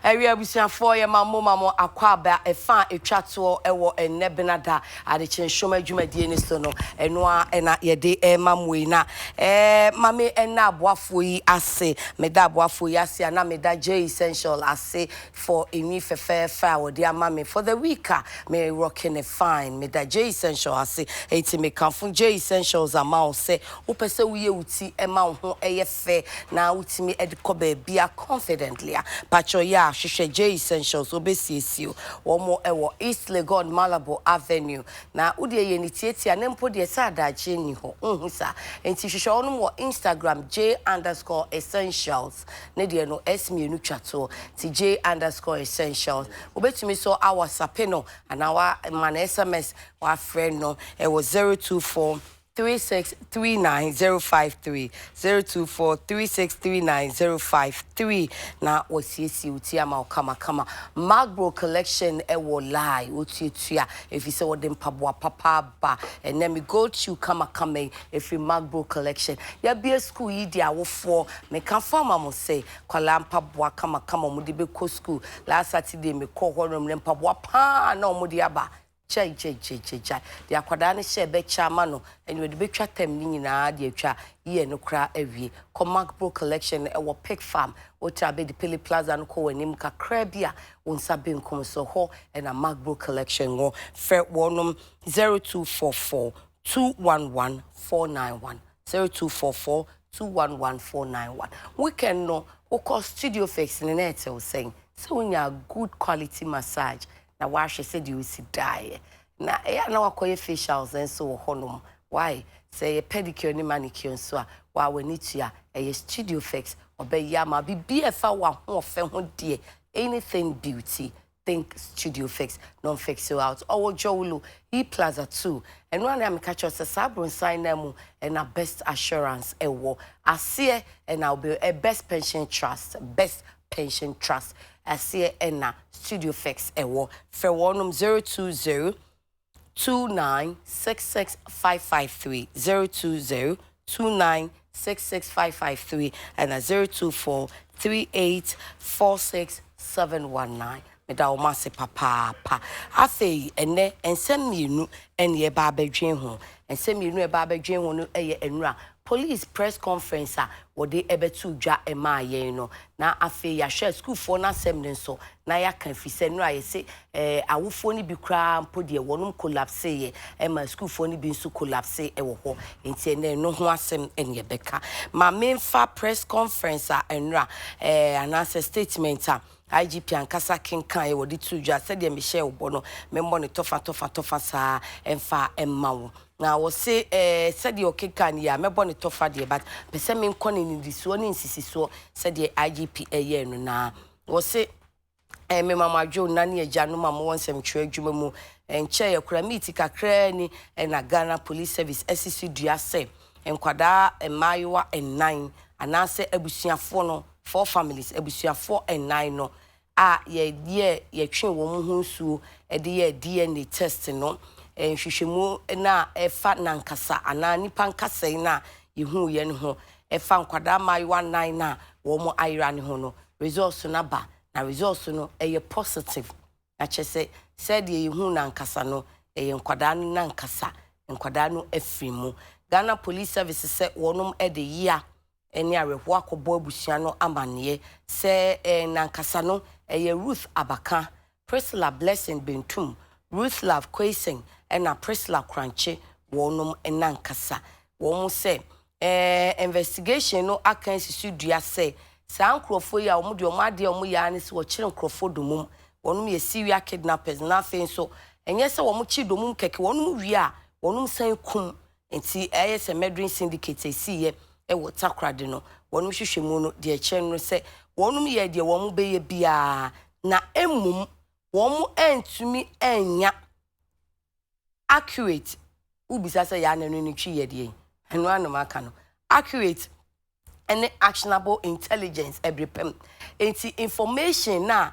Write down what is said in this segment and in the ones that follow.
Area abusuafo ye mamo akwaba efa etwato ewo enebenada Adekye Nsroma dwumadie ni so no enoa ena yede mamwe na mame ena aboafo yi ase meda aboafo yi ase na meda J essential ase for emi fefe wodi amame for the week me rocking it fine meda J essential ase eti me kanfo J essentials amount say opese wiye uti ema ho eyefe na utimi edikoba bia confidently pacho ya hwehwe J essentials obesiesio womo ewo East Legon Malabo Avenue na udie ye nitietia ne mpo de sadache ni ho sa enti hwehwe ono mo Instagram J_essentials ne de no esmienu twato ti J_essentials obetumi so our sapeno and our man SMS wa friend no ewo 024 3639 024 3639 na wasiesi utia ma kama Magbro collection ewo lie otietua if you say what them pabwa papa ba and then me go to kama if you Magbro collection ya be school yi dia wo for me kan farmer mo say kwala pabwa kama mo de be ko school last Saturday me ko horom ne pabwa pa na mo de aba chai de akwada ne she be chama no enwe de betwa tem ni nyina de atwa ye no kra awie ko Magbro collection e wo pig farm o tra be de Pele Plaza no ko wanim kakra bia onsa be nkom so ho e na Magbro collection go fe wonom 0244 211 491 0244 211 491 weekend no o ko studio fix in net o saying so when you good quality massage na wash said you see die na na wakoye facials and so honum why say a pedicure ni manicure so wa wani tua a studio fix obeya ma bibia fa wa ho fe ho de anything beauty think studio fix non fix you out or jowlu e plaza 2 and one am catch us sabron sign them and a best assurance ewo ase and I'll be a best pension trust Asie ena studio fix ewo fe wonum 020 2966553 020 2966553 and 024 3846719 meda o mase papa afei ene ensem mienu ene e ba badwen ho ensem mienu e ba badwen ho no eye enura police press conference wo de ebetu dwa ema yen no na afei ya share school for na sem so na ya kan fi se nura ye se awofo ni bi kra mpo de wonum collapse ye ema school for ni bi nso collapse e wo ho enti ene no ho asem ene beka ma memfa press conference enura announce statement IGP ankasa kenkan wo de tu dwa se de me share wo no membo ne tofa sa emfa emma wo na wo se said your kekan ya mebo ne tofa de but pese me nkone ni disuo ni nsisiso said the IGP eye no na wo se me mama jo na ne agya no mama wonsem twa adwuma mu enche ye kura meet kakra ni na Ghana Police Service SCC dua se enkwada emayiwa en9 anase abusuafo no 4 families abusuafo en9 no ye twe wo mu ho nsuo de ye DNA test no hwehwemu na efa nankasa ana nipa nkasa na yehu ye ne ho efa nkwada mayiwa 9 na wo mo ayira ne ho no results na ba na results no eye positive na chese said ye yehu nankasa no eye nkwada no nankasa nkwada no afrimu Ghana Police Service se wonom de yia eni areho akobo abusua no amane se nankasa no eye Ruth Abaka Priscilla Blessing Bentum Ruth Love Kwesing ena Priscilla Kranche wonom enankasa won se investigation no akansi sudua se san krofo ya omo de omo ade omo ya ne se wo kire krofo domum wonom ye serial kidnappers na afen so enye se wo mo chi domum keke wonom wi a wonom san kum enti se medrin syndicate siye wo takrade no wonom hwehwemu no de eche no se wonom ye de wo mo beye bia na emum wo mo entumi enya accurate ubisa say ya nanu ni twi ye de enu anum aka no accurate and actionable intelligence ebrepem enti information na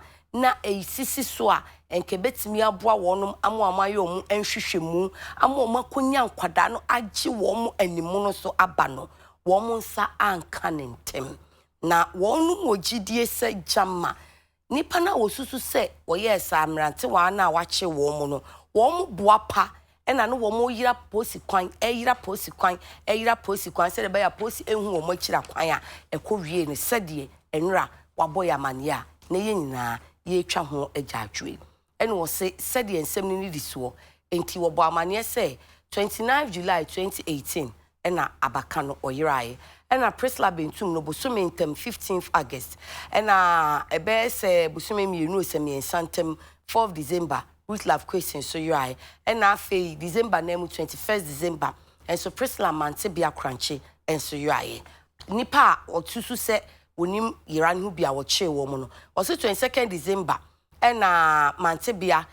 esisi so a enke betimi aboa wonum amamaye omu enhwehwemu amoma konya nkwada no age womu animu no so aba no womu nsa anka nentem na wonum ogidie se jama nipa na wosusu se woye samrante wa na wache wo mu no wo mu boapa ena no wo mu yira posi kwan yira posi kwan se de ba ya posi ehu wo mu akira kwan a ekowie ne sede enra wabɔ ya mane a na ye nyina ye twa ho agyadwe ene wo se sede ensem ni di so enti wo bɔ amane se 29 July 2018 ena abaka no oyirae ena Prisla Bentum no bosome ntem 15th August ena ebe se bosome mienu se miensantem 4th December with love question so yirai ena afi December na mu 21st December enso Prisla mante bia kranche enso yirai nipa otusu se wonim yiran hu bia wo che wo mu no o se 22nd December ena mante bia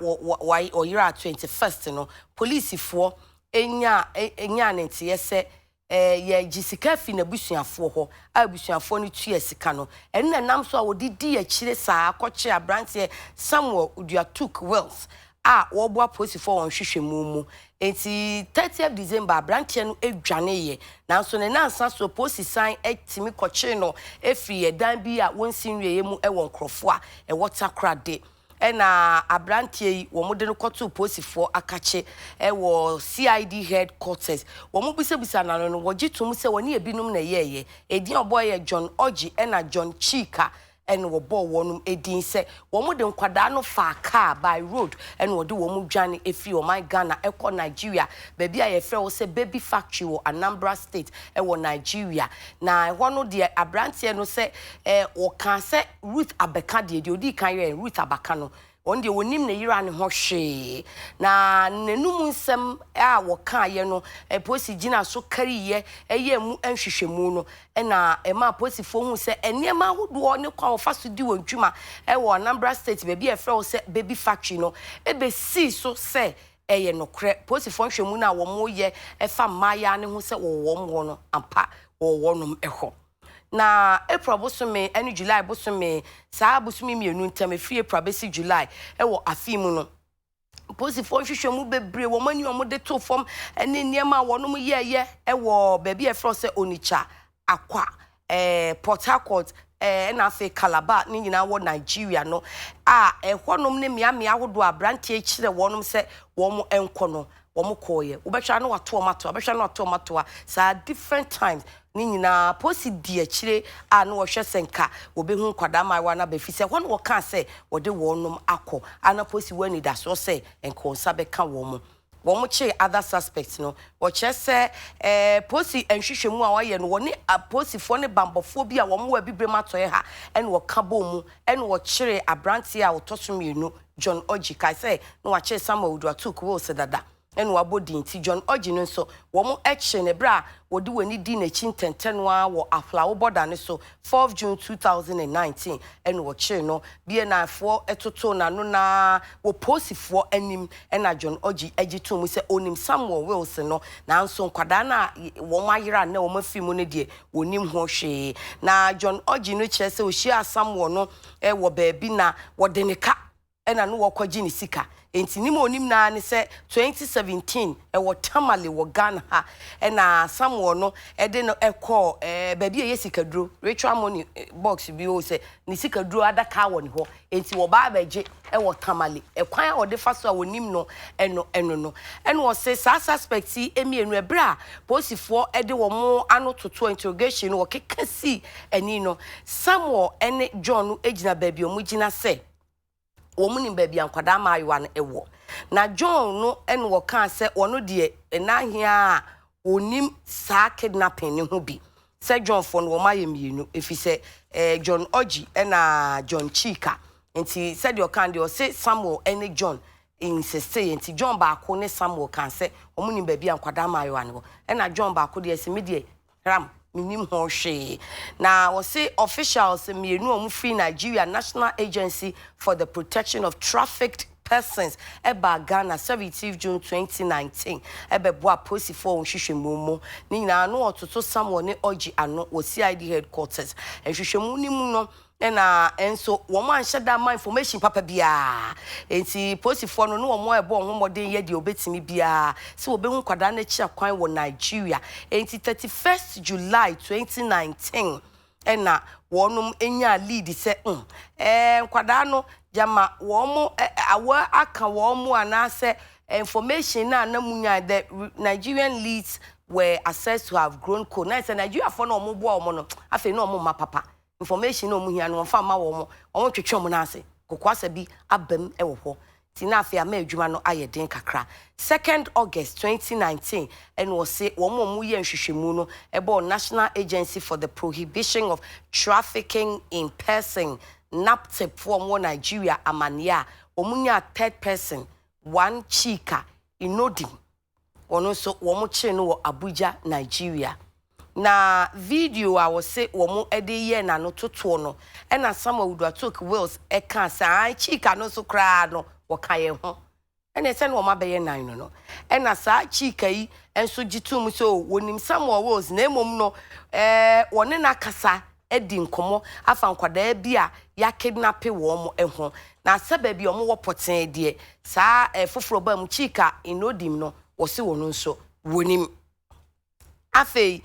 o yira 21st no police for enya nente yese ye jisika fi na busuafo ho abusuafo no tue sika no enne nam so a wodidi akire saa akɔkye abrante Samuel Uduatuk Wells wo boa police for won hwehwɛ mu enti 30th December abrante no edwane ye nanso ne nansa so police sign etimi kɔkye no efri ye dan bi a wonsin wiye mu won krofo a wotakrade ena abrantie yi wo mode no koto posifo akache wo CID headquarters wo mo bisabisa na no wo gitum se woni ebinum na yeye edin oboye John Oji ena John Chika ene wo bo wonum edin se wo mode nkwada no fa car by road ene wo de wo mu dwane efi o my Ghana eko Nigeria baby a ye frɛ wo se baby factory wo Anambra State wo Nigeria na ho no de abrantie no se wo kan se Ruth Abeka de odi kan ye Ruth Abaka no on de wonim na yira ne ho hwe na nenum nsem a wo kan ye no posi gina so kariye eye mu anhwehwemu no na ema posifo hu se enema hodo ne kwa wo faso di wantwuma wo Anambra State baby e frɛ wo se baby factory no ebe si so se eye no kre posifo nhwemu na wo mo ye efa maya ne ho se wo wo no ampa wo nom eho na April bosome ene July bosome saa bosome mienu ntem efie April besi July wo afimu no posifo hwehwemu bebre wo mani o mo de to fom ene niema wonom ye wo baby e fro se Onitsha Akwa Port Harcourt na afi Calabar ni nyina wo Nigeria no honom ne mia hodo abrante akire wonom se wo mo enko no wo mo koye wo betwa no wato mato betwa no wato mato sa different times ni nyina posi di akire no wo hwe senka wo be hu kwada maiwa na be fi se ho no wo kan se wo de wonom akọ ana posi wani da so se enko nsa be ka wo mo che other suspects no wo che se posi enhwehwemu a waye no woni posi fo ne bambofo bi a wo mo wa bibre matoye ha ene wo ka bo mu ene wo kire abrante a wo toso mienu John Oji kai se no wa che Samuel Uduatuk wo se dada ene wabodi nti John Oji no so wo mo action ne bra wo de wani di na chi ntentenwa wo afla wo boda ne so 4th June 2019 ene wo kire no bie na afo etoto na no na wo posifo anim ena John Oji agitu mu se onim Samuel Wilson no na nso nkwada na wo mayira na wo mafi mu ne de wonim ho hwe na John Oji no kire se wo hia Samuel no wo baabi na wo de ne ka ena no wo kwaji ne sika enti ni monim na ne se 2017 wo tamale wo Ghana ha ena Samuel no de no ekọ baabi ye sikaduro ritual money box bi o se ni sikaduro adaka wo ne ho enti wo ba abeje wo tamale ekwan a wo de fa so a wonim no eno wo se sa suspect emienu ebra posifo de wo mo ano toto interrogation wo keka si ani no Samuel ene John no ejina baabi o mu gina se womunim baabi ankwada maayiwa no ewo na John no ene wo kan se wono de enahia onim saa kidnapping ne ho bi se John fo no wo mayemienu efise John Oji ena John Chika enti se de o kan de o se Samuel ene John insiste enti John ba ko ne Samuel kan se womunim baabi ankwada maayiwa no ena John ba ko de se medie ram minim ho hwe na wo se officials mienu omu free Nigeria National Agency for the Protection of Trafficked Persons eba Ghana 17th June 2019 ebe boa posifo hwehwemu mu ni na no ototo Samuel ne Oji ano wo CID headquarters hwehwemu ni mu no na enso wo mo anhye da ma information papa bia enti posifo no no wo mo ebo ho modern ye de obetimi bia se wo be hu kwada na chi akwan wo Nigeria enti 31st July 2019 ena wonum enya lead se nkwada no jama womu awa aka womu anase information na namunya the Nigerian leads were assessed to have grown cold. Now, Nigeria for no more boy, no. I feel no more my papa. Information no more no farm my woman. I want to show monase. Kokwase bi abem ewo. Tina fe ame adwuma no ayeden kakra. 2nd August 2019 and was say woman mu ye nhwehwemu no ebo National Agency for the Prohibition of Trafficking in Person NAPTIP for Nigeria amania. Omunya 3rd person one Chika Inodim. Ono so womo che no Abuja Nigeria na video I was say womo ede ye na no toto no e na Samuel would took Wills e kan say Chika no so kra no wakaye ho e na se no ma beye nan no e na sa Chika yi enso gitum so wonim Samuel Wills na emom no wone na kasa edi nkomo afa nkwada bia ya kidnap womo ho na sebe bi omo wo poten de sa foforo ba mu Chika Inodim no wose wono nso wonim afei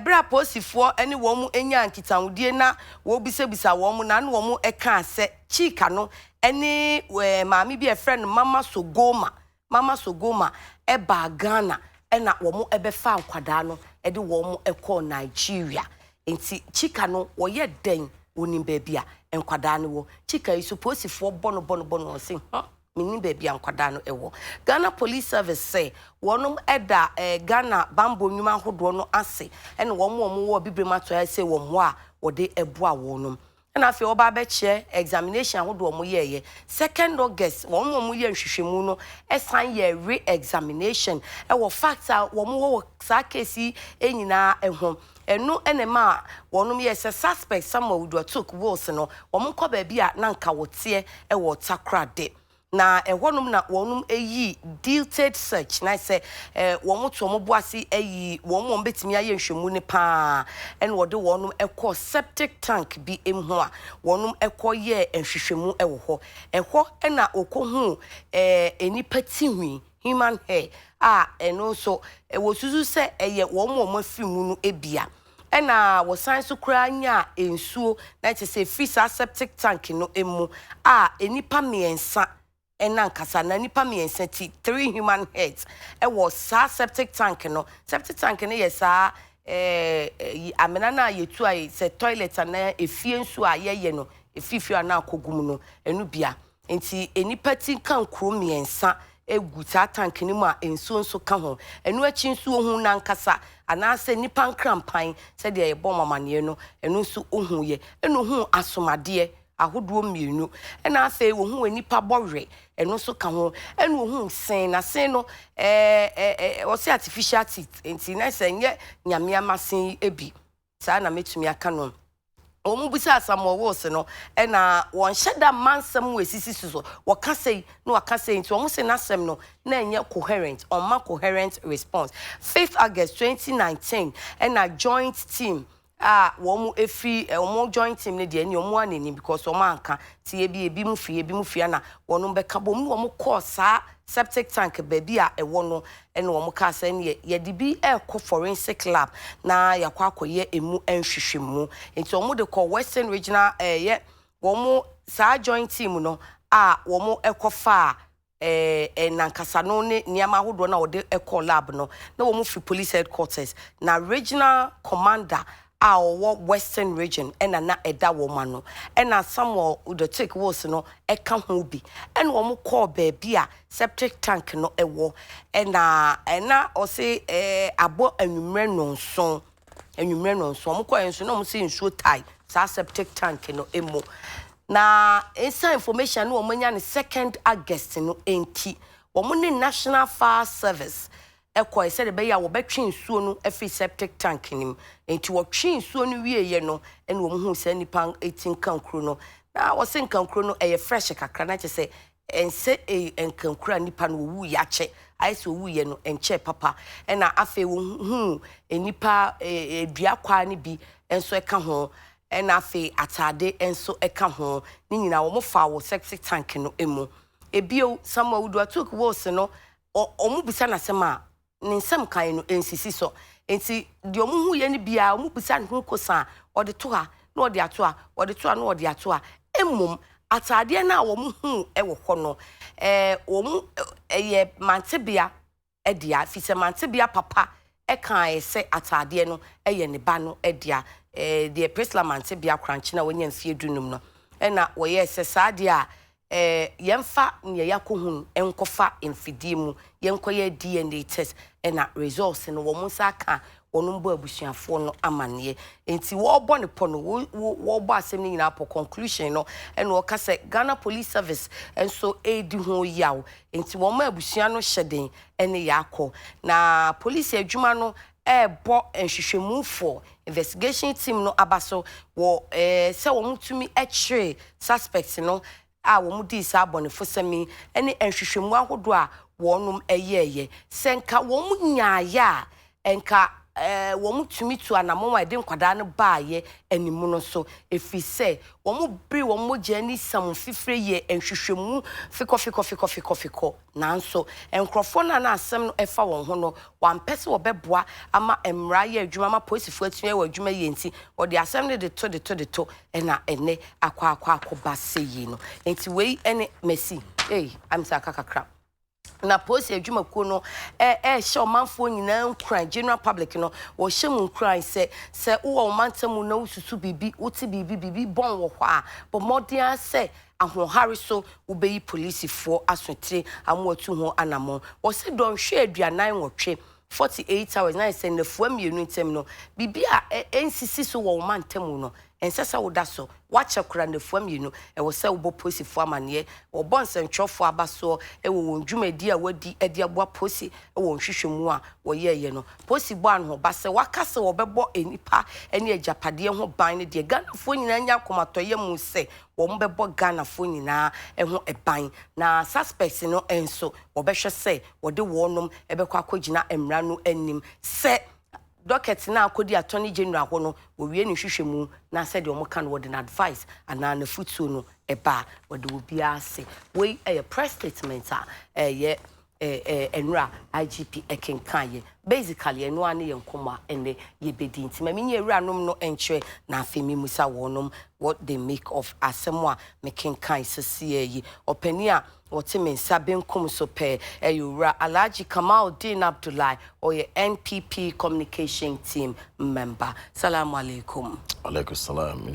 bra posifo ene wo mu enya nkitawudie na wo bisebisa wo mu na no wo mu eka ase Chika no ene maami bi friend Mama Sogoma e ba Ghana ena wo mu ebefa nkwada no ede wo mu ekọ Nigeria enti Chika no wo ye den wonim ba bia nkwada no wo Chika yi posifo bono say mini baby ankwada no ewo Ghana Police Service say wonum eda Ghana bambo nyuma hodo no ase ene womo wo bibrema to say wo a wode eboa wonum na afi oba be che examination hodo wo ye 2nd August womo ye nhwehwemu no esan ye re-examination ewo factor wo sa case enyina ehom eno enema wonum ye se suspect Samuel would took Wills no wo ko ba bia na nka wote ewo takrade na ehonum na wonum eyi detailed search na say won to boase eyi won betimi aye nhwemu ne pa en wode wonum ekọ septic tank bi emho a wonum ekọ ye nhwehwemu ewo ho ehọ na okohu enipa tihui human hair eno so wosuzu se eye won afimu no ebia ena wosan so kura nya ensuo na say free septic tank no emu enipa miensa ena nkasa na nipa miensa ti 3 human heads was septic tank no yes amena na yetu ai se toilet na efie nsu a ye no efifio na akogum no enu bia enti enipa ti kan kro miensa eguta tank ni mu a ensu ka ho enu achi nsu ohun na nkasa anase nipa nkrampan se de ye bom mamane no enu nsu ohun ye enu hu asomade ahodo mienu ena afi wo hu anipa bɔhwe eno so ka ho enu hu sen na sen no o se artificial teeth enti na se nye nyame amasen ebi saa na metumi aka no omu bisa Samuel Wills no ena won hyeda mansam wesisi so waka sei no waka sei enti omu se nasem no na enye coherent on ma coherent response 5th August 2019 ena joint team womu efi womu joint team ne de ani omu aneni because omu anka ti ebi mu fie na wonu beka bom no womu course septic tank baby a ewo no ene womu ka sa ne ye de bi forensic lab na yakwa akoye emu enhwehwemu enti womu de call Western Regional ye womu sa joint team no womu ekofa nankasa no ne niama hodo na wode call lab no na womu fi police headquarters na regional commander our Western region na eda womano na Samuel would take Wills no eka ho bi and wo mo call baby a septic tank no ewo na o say abo anwumre no nso mo call enso no mo say nsuo tai sa septic tank no emo na esa information no mo nya ne 2nd August no enti wo mo ne National Fire Service ekoi said be ya wo betwe nsuo no efi septic tank nim enti wo twe nsuo no wieye no ene wo hu se nipa 18 kankro no na wo se kankro no eye fresh kakra na che se ense enkankro nipa no wu ya che ai so wu ye no enche papa ena afi wo hu enipa dua kwa ne bi enso eka ho ena afi atade enso eka ho ni nyina wo mo fa wo septic tank no emu ebio Samuel Woodward took Wills no omu bisa na sema ninsem kan no ensisi so enti de omu hu ye ne bia omu bisa ne hu kosa ode to ha na ode ato ha ode to ha na ode ato ha emum atade na wo mu hu ewo hɔ no omu ye mantebea edia fi se mantebea papa kan ese atade no ye ne ba no edia de presla mantebea kranche na wonya mfie dunum no na wo ye ese saade a yemfa ne yakohun enkofa mfidie mu yenkoye DNA test na results no wo musa ka wonu mbo abusuafo no amane enti wo bo ne po no wo bo asem ni nyina po conclusion no na wo ka se Ghana Police Service enso edi ho yawo enti wo ma abusua no hyeden ene yakọ na police adwuma no bo nhwehwemu for investigation team no abaso wo se wo mutumi ekire suspects no a wo mu di sa abonefo sami ene nhwehwemu ahodo a wonum eyeye senka wo mu nyaaya enka wo mu tumi tu anamon wa de nkwada ne baaye animu no so efise wo mu bri wo mu jani sam fifre ye nhwehwemu fiko nanso enkrofo na asem no efa won ho no wampese wo beboa ama emra ye adwuma ma posifo atun wa adwuma ye nti wo de asem ne de to na ene akwa baseyi no enti wei ene mesi amsa kakakra na posi adwuma ko no hye omanfo nyina nkran general public no wo hye mu nkran se wo omantamu na ususu bibi uti bibi bon wo hɔ a bo modern se ahohare so ubeyi police for asotire amwatu ho anamo wo se don hwe aduanan wotwe 48 hours na se na fuam yenu ntem no bibi a ensisi so wo omantamu no ensesa woda so wache kura na fuam yenu wo se wo posi fo amane wo bonse ntwofo abaso wo wondwumadi a wadi adi aboa posi wo nhwehwemu a wo yeye no posi bo an ho ba se wakase wo bebo enipa ene agapade ho ban ne de Ghana fo nyina nya komatoye mu se wo mbebo Ghana fo nyina ho eban na suspects no enso wo behwe se wo de wonom ebekọ akogina emra no anim se docket na akodi attorney general ho no wo wie ne hwehwemu na said o mo kan wo den advice ana na futu no eba wo de obi ase we press statement ye enra IGP ekenkan basically eno ane ye nkoma ene ye bedi ntima menye ewura nom no enche na afemi musa wonom what they make of asemwa mekenkan sesiye yi opani a wote mensa benkum so pe ewura Alhaji Kamaldeen Abdullahi or ye NPP communication team member. Salamu alaikum. Alaikum salam.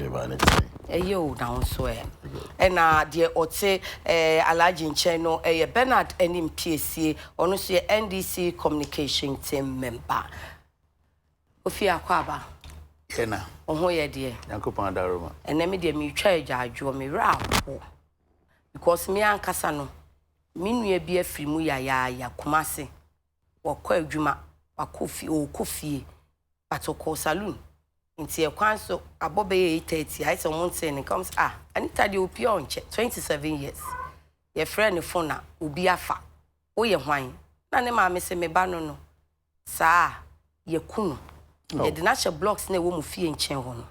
Yo down so and dear ote Alhaji nche no Bernard enim PSA ono so NDC communication team member. Ofi akwaba Kena oho ye de Yankopon adaroma ene me de me twa agyaadwo me ra because me ankasa no me nua bi afiri mu ya Kumase wakọ adwuma wakofi okofie batoko saloon nti e kwan so abobe 8:30 I say months comes Anita de opi onche 27 years ye friend phone na obi afa oye hwan na ne ma me se me ba no saa ye kunu ye de na blocks na wo mu fie nchen ho no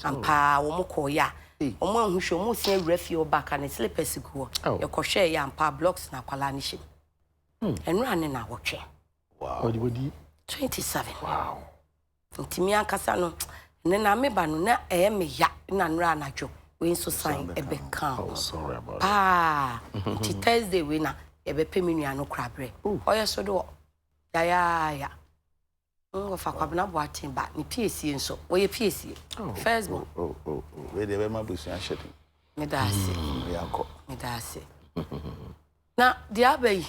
ampa wo mu ko ya omo ahusho mu se awurafie obaka na slippers go ye ko hwe ya ampa blocks na kwala ni hye enura ne na wotwe wow odi 27 wow ntimi ankasa no ne na meba no na me ya na nura anadwo we so sign ebe kan sorry about it Thursday we na ye be peminu ano krabre oye so do ya ngo fa kwabna bo atimba ni PSA nso oye PSA first born we dey be mabusu ashedi me da ase yakọ me da ase na the abbey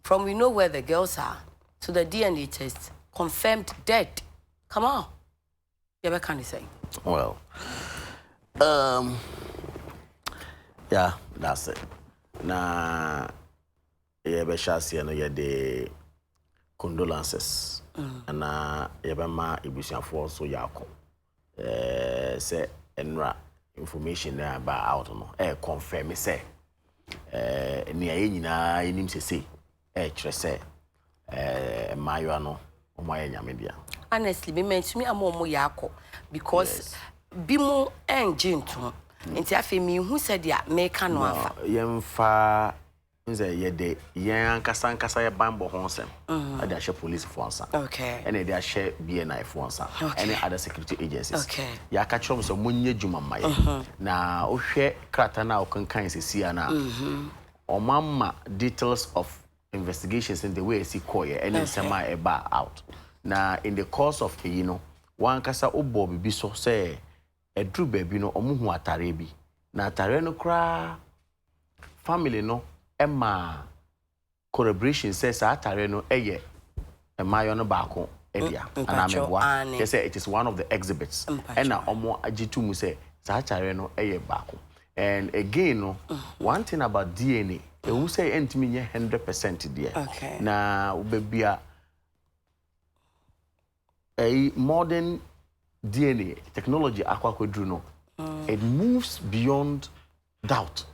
from we know where the girls are to the DNA test confirmed dead. Come on. Yeah, what can you say? Well, yeah, that's it. Na be shasi no ye de condolences. Na ye be ma ibusiafo so yakọ. Say enra information na ba out no. Confirm say ni aye nyina enim sese kire say mayo no omoye nyamedia. Honestly, me mentumi amomo yakọ because bimu engine to nti afi mi hu said ya me ka no afa yemfa nze ye de yen ankasa ye bambo ho nsem ade ahye police for ansa okay and they ahye BNI for ansa any other security agencies okay ya ka chom so munye djuma maye na ohwe krata na okankan sesia na omamma details of investigations in the way see koye any nsema e ba out na in the course of one kasa obo bibi so say edru baby no omuhu atare bi na atare no kra family no Emma corroboration says atare no eye emayo no baako edia ana meboa they say it is one of the exhibits and na omo agitu mu say atare no eye baako and again no one thing about DNA who say entimi nye 100% there na ubebia a modern DNA technology akwakodru no it moves beyond doubt.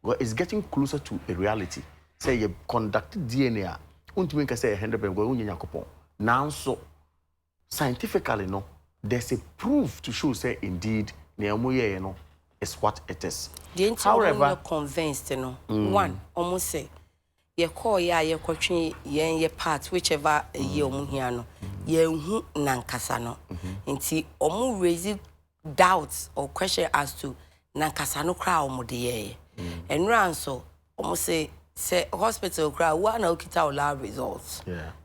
Well, it's getting closer to a reality. Say you conducted DNA, untimi ka say 100% go unya yakopon. Now so scientifically no, there's a proof to show say indeed neamoye no is what it is. However, you're convinced, one almost say ye call ya ye kwatwe ye part whichever ye omu hia no ye hu nankasa no nti omu raise doubts or question as to nankasa no kra omu de ye and ran so almost say hospital kra one okita ola results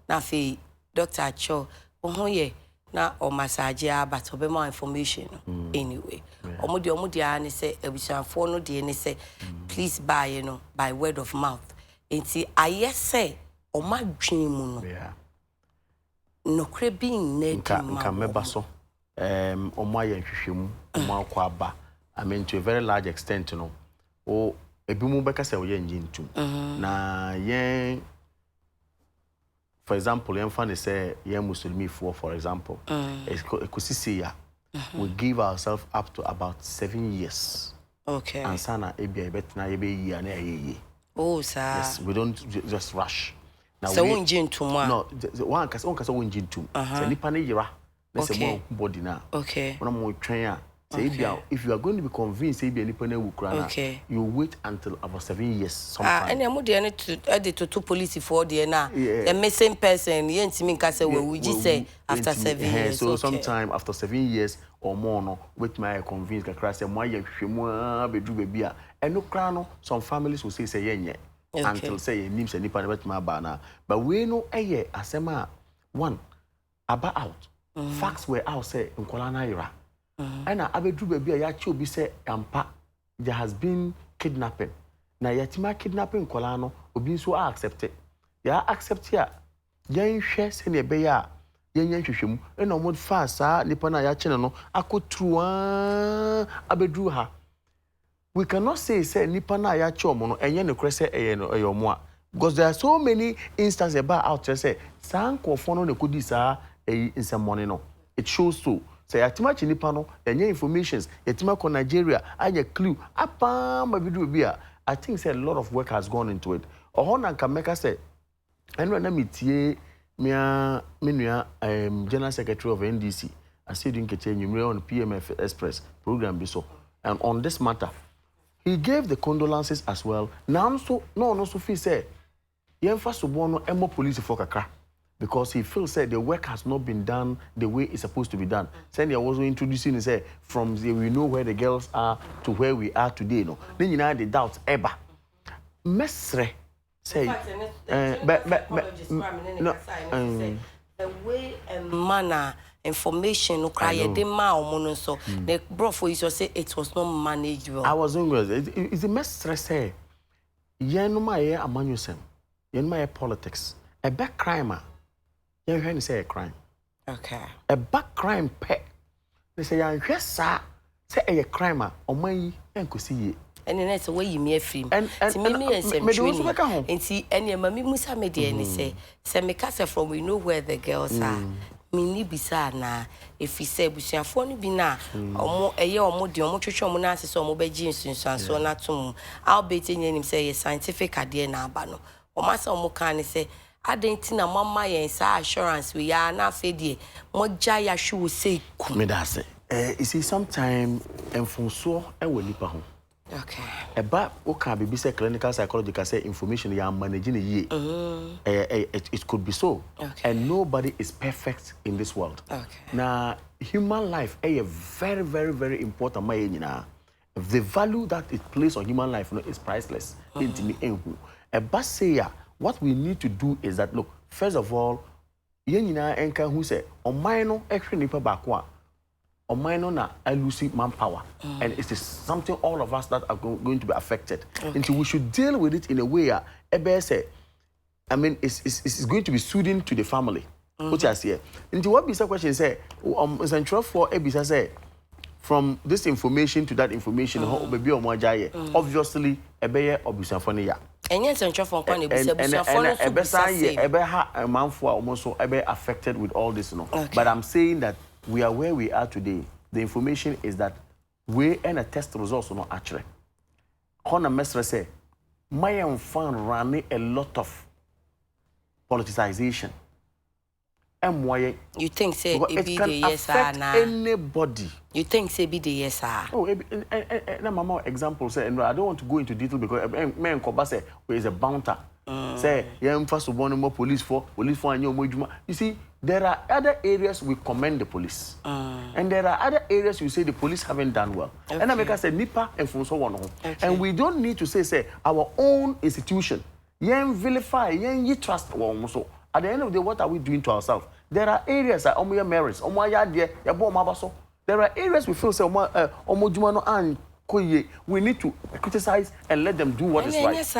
na fi doctor cho ohun ye na o massage but obema information anyway omu de ani say ebusanfo no de ni say please buy by word of mouth enti aye say o ma dwen mu no no kre bin na nka meba so omo aye hwehwemu omo akwa aba I mean to a very large extent no o ebimu beka say o ye njintum na yen for example yen fan say yen muslimi for example ekosisi ya we give ourselves up to about 7 years and sana ebia betna yebe yi na ye oh sir yes we don't just rush now so njintum no one kasa njintum say nipa ne yira na say mo body na ona mo twen a if you are going to be convinced say be nipa na wukura na you wait until about 7 years sometime and emu de to police for there na a missing person yentimi nka say we would say after 7 years so sometime after 7 years or more no wait my convince kakra say mo aye hwemu a bedu baby a eno kra no some families will say yenye until say nim say nipa na betima ba na but we no eye asema one about out facts were out say nkola na yira and abedu baby a ya chi obi say ampa there has been kidnapping na yatima kidnapping nkola no obi so accept it ya accept ya yen hwe se ne be ya yen hwehwemu e no mod fa sa nipa na ya chi no akotru abedu ha we cannot say nipa na ya chi omo no enye ne kure say eyomo a because there are so many instances about out there say sankofo no ne kodi sa money no it shows so say yatima chi nipa no enye informations yatima ko Nigeria anya clue apa ma video bia I think say a lot of work has gone into it ohona kan make say eno na metie menua general secretary of NDC I said in Keche Nyumre on PMF Express program bi so and on this matter he gave the condolences as well now so no so feel say yemfa so bono emo police for kakra because he feels said the work has not been done the way it's supposed to be done. Saying he was introducing say from the, we know where the girls are to where we are today. No, then you know the doubts ever. Mesre say, the way and manner information no cry the ma so the bro for you say it was not manageable. I was hungry. It's a mesre say. Yenuma ye amanyusem. Yenuma ye politics. A back crime. You hear me say a crime. A back crime pet. They say yes sir. Say a crime or my uncle see. And then that's the way you me a film. And me and some and see any mammy musa media and say me casa from we know where the girls are. Mini bisa na if he say busiafo no bi na omo eye omo de omo twetwe omo na asese omo ba gi nsunsuanso na tom I'll be telling him say scientific ade na aba no omo asa omo kan say adenti na mama yen sa assurance we ya na afedie moja ya hwe say ku me da say you see sometime enfonso e wo nipa ho eba o can be say clinical psychology can say information you are managing ye. It could be so. Okay. And nobody is perfect in this world. Okay. Now, human life is very, very, very important. The value that it plays on human life is priceless. What we need to do is that, look, first of all, who say, on minor extra nipa bakwa, on minor na elusive manpower. And it is something all of us that are going to be affected. And so we should deal with it in a way, I mean, it's going to be soothing to the family. What you say? And what be the question say, central for Ebisa say, from this information to that information, obviously, ebeye obusafoniya. And central for one a man for almost affected with all this, But I'm saying that we are where we are today. The information is that we and a test results not actually. Hona Mestre say, my fan running a lot of politicization. You think say it can affect anybody. You think say be the yes sir? Oh, na mama example say, and I don't want to go into detail because men koba say is a bounter. Say first of all more police for and you see, there are other areas we commend the police, and there are other areas you say the police haven't done well. And I make us say nipa and so one, and we don't need to say our own institution. Yen vilify, yen ye trust so. At the end of the day, what are we doing to ourselves? There are areas that merits, there are areas we feel say we need to criticize and let them do what is right. Yes,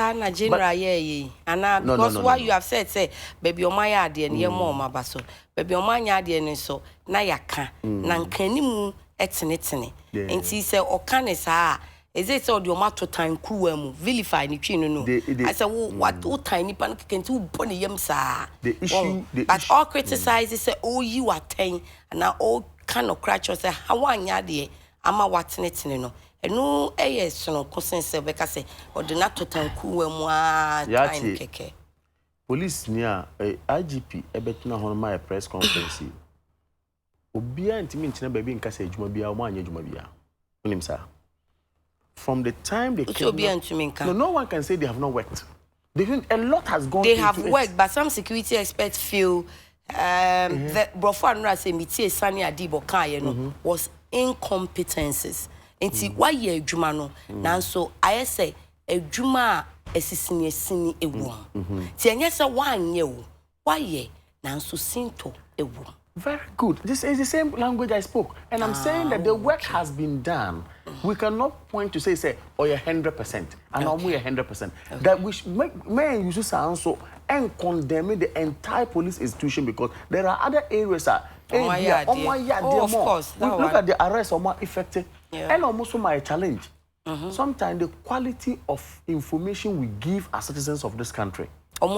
because what you have said, say, baby, my idea and your mama basso, baby, my idea and so, na yaka, nan kenimu etnitini. And she said, O canis, is it all your matter time cool vilify ni chino? I said, what tiny panic can do pony yam sa. The issue, but all criticizes say, oh, you are 10, and now all kind of cratchers say, how one yadi, ama watching it, no. And no, yes, no, consent say, because say, or the not to time cool tiny keke. Police near IGP, a bet now on my press conference. Obia and Timin baby in Casa Jumabia, one Jumabia. Sir. From the time they came, no one can say they have not worked. A lot has gone. They have worked, but some security experts feel that Brofan say Mitie Sani Adibo Kaya was incompetences. And see why ye Jumano. Now so I say a Juma esisini sini a womb. Tianyasa 1 year. Why ye now so sinto a womb. Very good. This is the same language I spoke. And I'm saying that the work has been done. We cannot point to say, oh, you're 100%. And I'm 100%. That we may use this answer and condemn the entire police institution because there are other areas that of course. Look at the arrest are more effective. And almost my challenge. Sometimes the quality of information we give as citizens of this country. And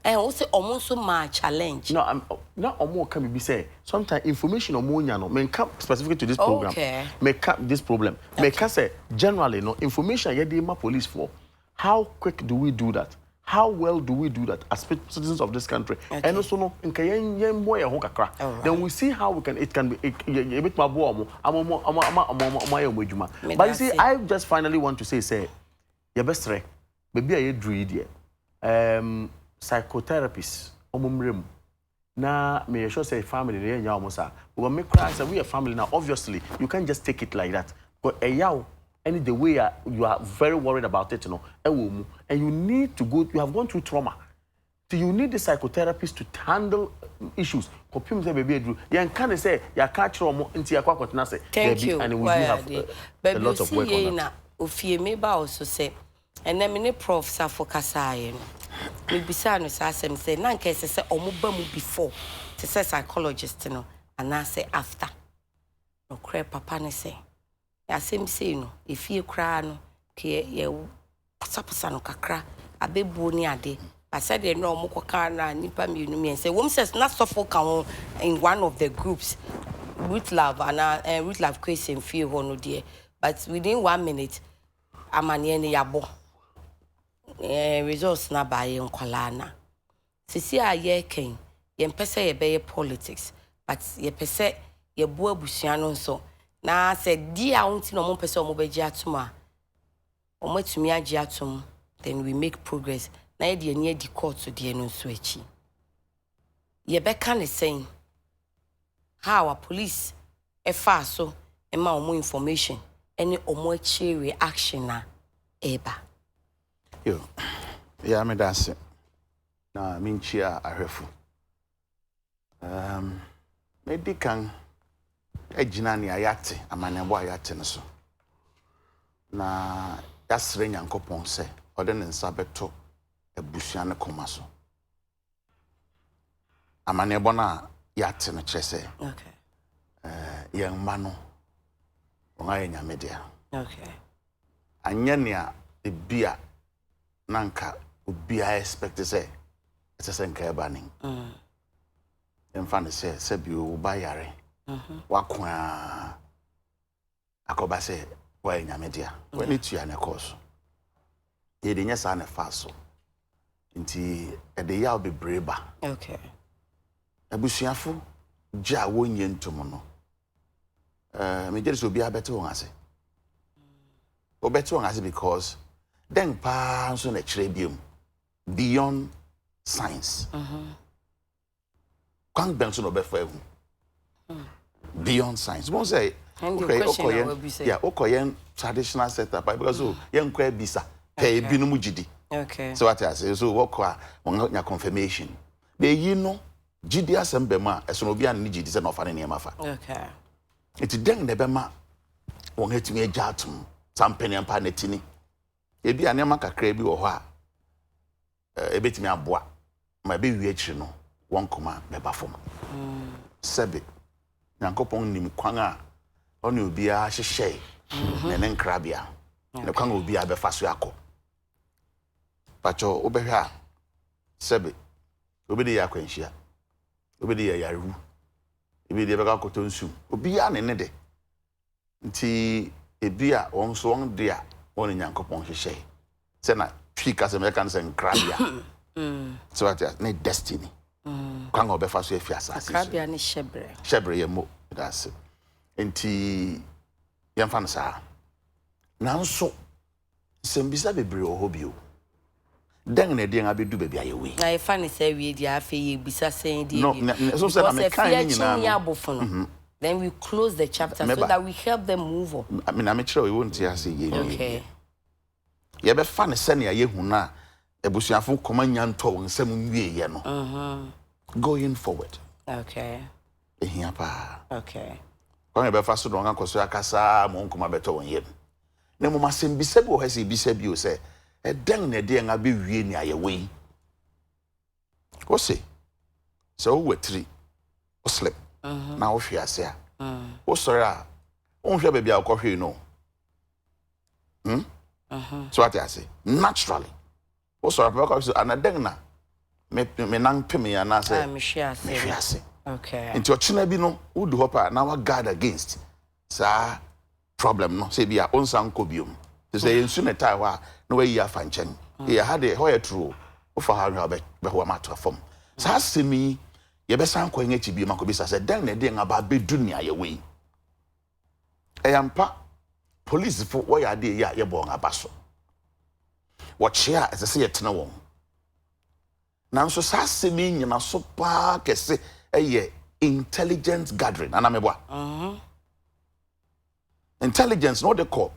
also almost my challenge. No, I'm not almost can be say sometimes information or more may come specifically to this program. May come this problem. May say generally no information my police for. How quick do we do that? How well do we do that as citizens of this country? And also no then we see how we can it can be a bit more warm. But you see, I just finally want to say your best right. Maybe I dread psychotherapists omumrem na me sure say family dey nya omosa we make cry say we a family now. Obviously you can't just take it like that but any the way you are very worried about it, and you need to go, you have gone through trauma, so you need the psychotherapist to handle issues. Thank you. And we do have a lot of work on that. And then many profs are focusing. Maybe Bisano Sassam say, Nanka says, Omubamu before, to say psychologist, and I say after. No cray papa say. I say, no, if you cry, no, you sapasano kakra, a baby bony a day. I said, no, Mokokana, Nipa me and say, woman says, not so folk in one of the groups, Root Love and Root Love question fear no dear. But within 1 minute, I'm an yabo. Results na by Kolana. Sisi a ye king, ye pese ye be politics, but ye pese ye boa busiano so. Na said, dear auntie no more person obeja tuma. omatumi agye atom, then we make progress. Na ye de near the court to the no so echi. Ye beka ne saying how our police efa so ema omo information any omo echi reaction na eba. Yo, yeah, me dance. Na minchia ahwefu. Medikan ejina ni ayate amanebo ayate no so. Na yasre nyankopon se ode ne nsa beto ebusua ne koma so. Amanebo na yate no chese. Okay. Yen mano onga yenyamedia. Okay. Anyania ebia nanka obia expect say it's a nka banning. Enfane se bi o ba yare. Wakwa akoba se wa yenyamedia. When it ya na course. Ye de nyesa na faso. Nti e de ya obebreba. Okay. Abusuafo ja wonye ntom no. Me jere so obi abete won ase. Obete won ase because then pa so na kire biom beyond science. Kan ben so no be fa ehu. Beyond science. Won say okay, yeah, okoyen traditional setup because so yen kwa bisa pe ebinom gidi. Okay. So what I say so wokwa won nya confirmation. Be yi no gidi asembe ma eso no bia ne gidi se no fa ne mafa. Okay. It den ne be ma won hetimi agya atom sampeni ampa netini. Ebi anema kakra bi wo ho a ebetimi aboa ma be wi akiri no won koma be ba fom. Sebe nyankopon nim kwan a oni obi a hyehye ne nkrabia ne kwan obi a be faso akọ. Pacho obehwa sebe obi de yakwanhia obi de yaru obi de beka koto nsu obi a ne de nti ebi a won so won de a won nyankopon hyehye se na twika se me kan se nkrabia so what ne destiny kwan obi faso afi asase nkrabia ne shebre yemo that's nti yemfa no sa nanso sembisa bebre ohobio den na de nga bedu bebia yewe na ifa ne say we dia afa ye bisa say di no so say na me kan nyina no then we close the chapter so that we help them move on. I mean na me kire we won't say ye okay ye be fa ne se na ye hu na ebusuafo koma nyanto won nsam nwie ye no going forward. Okay. Ehia pa. Okay. Kwa me be fa so do nga koso akasa mo nkoma beto won yem na mo masem bisa bi o hase bisa bi o se e den na de nga be wie ni ayewe o se so wetri o slip na o hwe ase a o sori a o hwe ba bia o hwe no so what I say naturally o sori ba ko so anaden na me nan peme ya na say me hwe ase okay nti o china bi no wo do hopa na wa guard against sa problem no say bia on san ko biom say ensu ne tai wa na wa yi afa nchen e ya hade ho ya true o fa ha hwa be ho ma to fam sa semi ye be san ko nyachi bi ma ko bi sa say den na de ngaba be dunia ye we e yampa police fo wo ya de ya ye bo ngaba so wo chia ese se ye tena won nanso sa semi nyina so pa kese eye intelligence gathering anamebwa intelligence no de call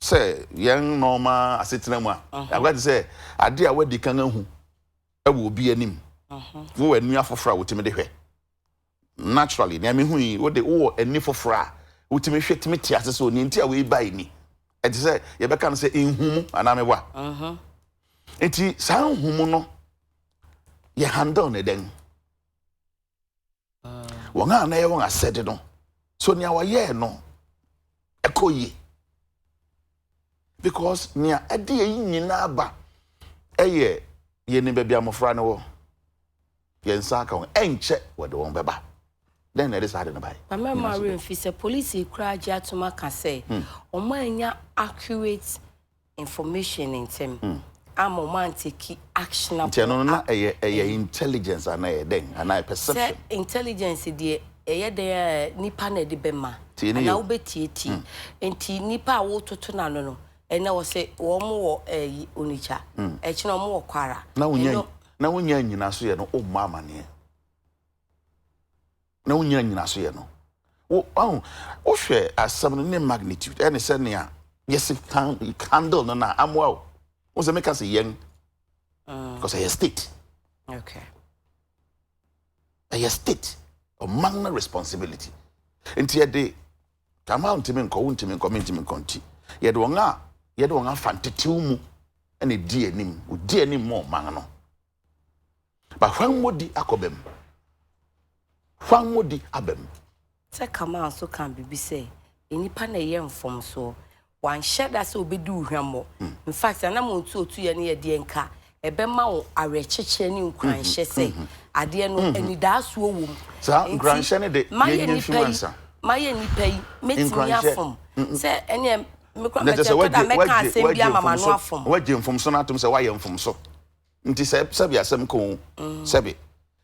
say young normal asetena mu a I got to say ade a wadi kan ahu e wo obi anim wo anu afofra wotimi de hwe naturally na me hu yi wo de wo ani fofra wotimi hwe timi ti ase so ni nti a we bai ni e te say ye be kan say enhum anamebwa enti sa enhum no ye handle ne den wonga na ye won asede no so nia wa ye no ekoyi because nia ade yi nyina ba eye ye ne bebia mofra ne wo ye nsa ka won enche wode won beba then there is hard na bai mama remfi say police kura agye atoma ka say omo anya accurate information in them am omo take actionable no na eye intelligence ana ye den ana perception intelligence de eye de nipa na de bema na wo betieti enti nipa wo toto na no and I was say one more Unicha, a chino more quara. Now, when you're in Asia, no, oh, mamma, near. No, you're in Asia, no. Oh, share as some magnitude, and it's near. Yes, it can handle, no, I'm well. Was a make us a young because I state. Okay. A state of manner responsibility. Until day, come out to me, community, conti. Yet one are fantatum and a dear name, with dear name more manno. But when would the acobem? When would the abem? Say come out so can be say, any pan a young from so. One shed as will be do him. In fact, an amount to 2 years near the anchor. A bema a wretched new crying, she say. I dear no any das womb. So, grandson, my influencer. My any pay, makes me from. Say, any make a say, be a mamma from. What Jim from Sonatum, so I am from so. It is Sabia some cool, Sabi.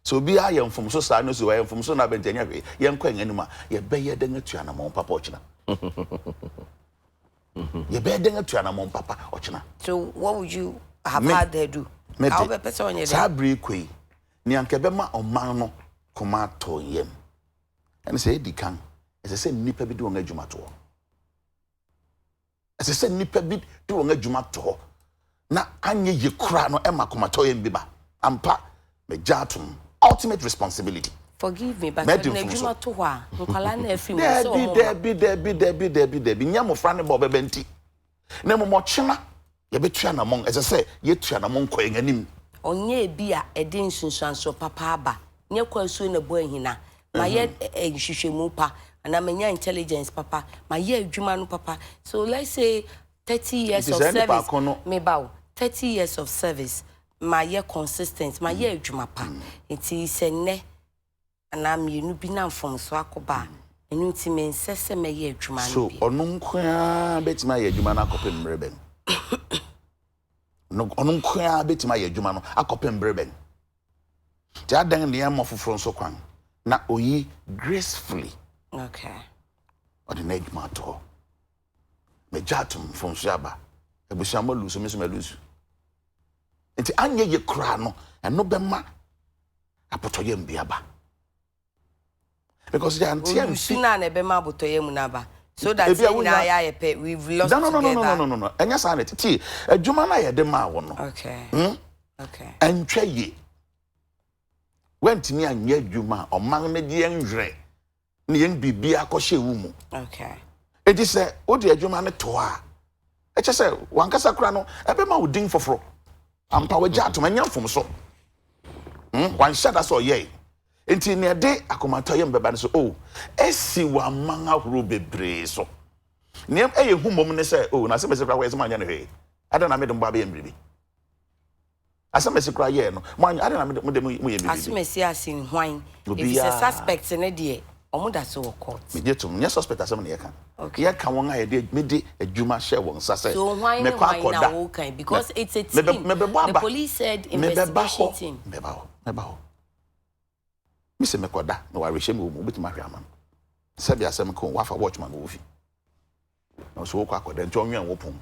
So be I am from so silence who I am from so Nabentania, young queen anima, ye bear than a Tianamon Papochina. You better than a Tianamon Papa Ochina. So, what would you have had there do? I'll be person on your Sabri Quay, Niankabema or Mano, Comato yem. And say, Dican, as I said, nipper be doing a jumato. As I said, nipper be doing a jumato. Na anye ye crano Emma Comato and Biba. Ampa, me jatum, ultimate responsibility. Forgive me, but I'm not to her. Debbie, Yamo Franny Bob Benti. Nemo Mochina, ye betrian among, as I say, ye trian among coing and him. On ye beer a dinsun so papa, near consume a boy hina. My yet a shishimupa, and I'm a intelligence, papa, my year Jumanu papa. So let's say 30 years of service. Me bow 30 years of service, my year consistent, my year Jumapa. It is a ne. And I'm you be from Swakoba, and you see me incessant me ye Juman. So, Onunquia bet my Jumana copin breben. No, Onunquia bet my Jumano, a copin breben. Jadan the arm of Francoquan, not oye gracefully. Okay. Or the neg mato. Me jatum from Shaba, a bushamo lose, Miss Melus. And the anya ye crano, and no bema. I put a yem biaba. Because they are so that we've lost. No. And yes, I need a Jumana ya dema one. Okay. Okay. And Chay went to me and ye Juma or Magmedian Dre. Nian Bibia Koshe Wumu. Okay. It is a Odia Jumana Toa. I just say, one Casacrano, a bema would ding for fro. I'm power jar to my young from so. One shot us or yea. Until near day, I come and tell you, Baban, so, oh, Essie one man out ruby brace. So, near a woman say, oh, now some is a way, man, I don't know, Madam Bobby and Baby. As some is a cry, no, man, I don't know, as you may see us in wine, if it's a suspect in a day, or that's so called. Me to me suspect as someone here can. Okay, I can one idea, me a Juma share one, so why now, okay, because it's a team. The police said investigation team. Mebao. Mr. Mekoda, no, I wish him with my man. Sabia Semco, Wafa Watchman movie. No, so Quack, then John Yan Wopum.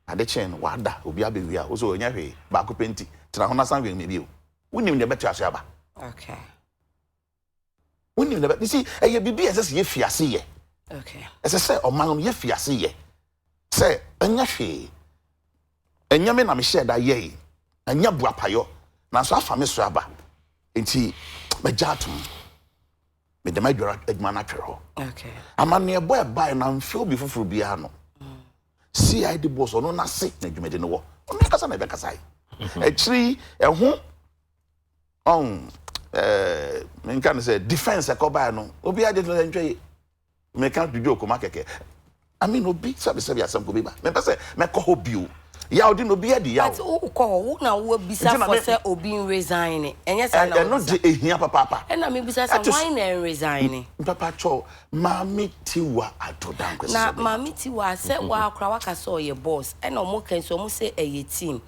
At the chain, Wada, Ubiabia, also in your back of Penti, Trahona Sang with you. We knew the better Shaba. Okay. We knew the better. You see, a baby as if you see. Okay. As I say, or man, if you see. Say, and yashi. And Yamin, I'm sure that ye. And Yabuapayo. Now, so I found Miss Rabba. Inti me jatum me de madwara adwuma na twero. Okay. Amane boy buy na feel be fufuru bia no. CID boss ono na se na adwuma de no wo. Ono kasa na be kasa yi. Achiri eho me kan say defense e ko buy no. Obi ade to ntwe me kan dudu okoma keke. I mean obi sabi asem ko be ba. Me pese me ko hobio. Ya odi no bia di ya. But who call na wo bisa for say obi resign. Enya say na. No de ehia papa. And na me bisa say why na resign. Papa cho mami tiwa atodan kwese. Na mami tiwa say wa akra waka so ye boss. And omo kan so omo say eye team.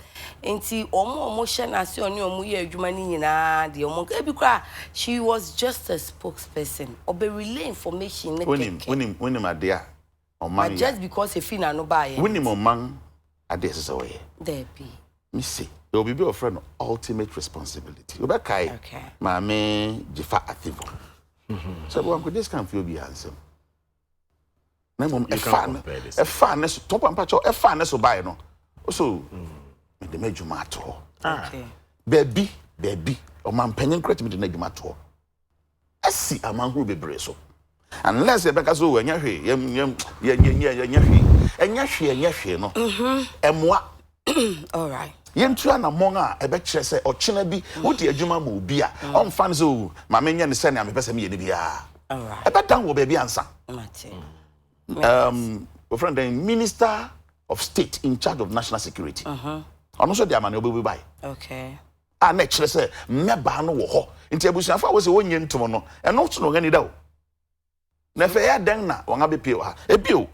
Enti omo hye na se oni omo ye adwuma ni nyina de omo e bi kra she was just a spokesperson. Obe relay information ne keke. When him adea But just because a fee no buy. Winning man, I guess away. There be. Me see, there will be a friend ultimate responsibility. Okay. My man, Jifa Ativo. So one could just can't feel be handsome. A farness, top and patch, a farness of buy no. Also, the major matter. Okay. Baby, or man penning credit me the major matter. I see a man who be brazo. Unless the backers over and yashi, no. And what? All right. Yentuan among a betcha say or chinebi, what your juma will be on fanzo, my minion and sending me person me. All right. I bet down will baby answer. Friend, the Minister of State in charge of national security. I'm also the man will be by. Okay. I naturally say, Mebano wo. Into Busafa was a 1 year tomorrow, and not to know any doubt. Never had done now, one be pure. A bill.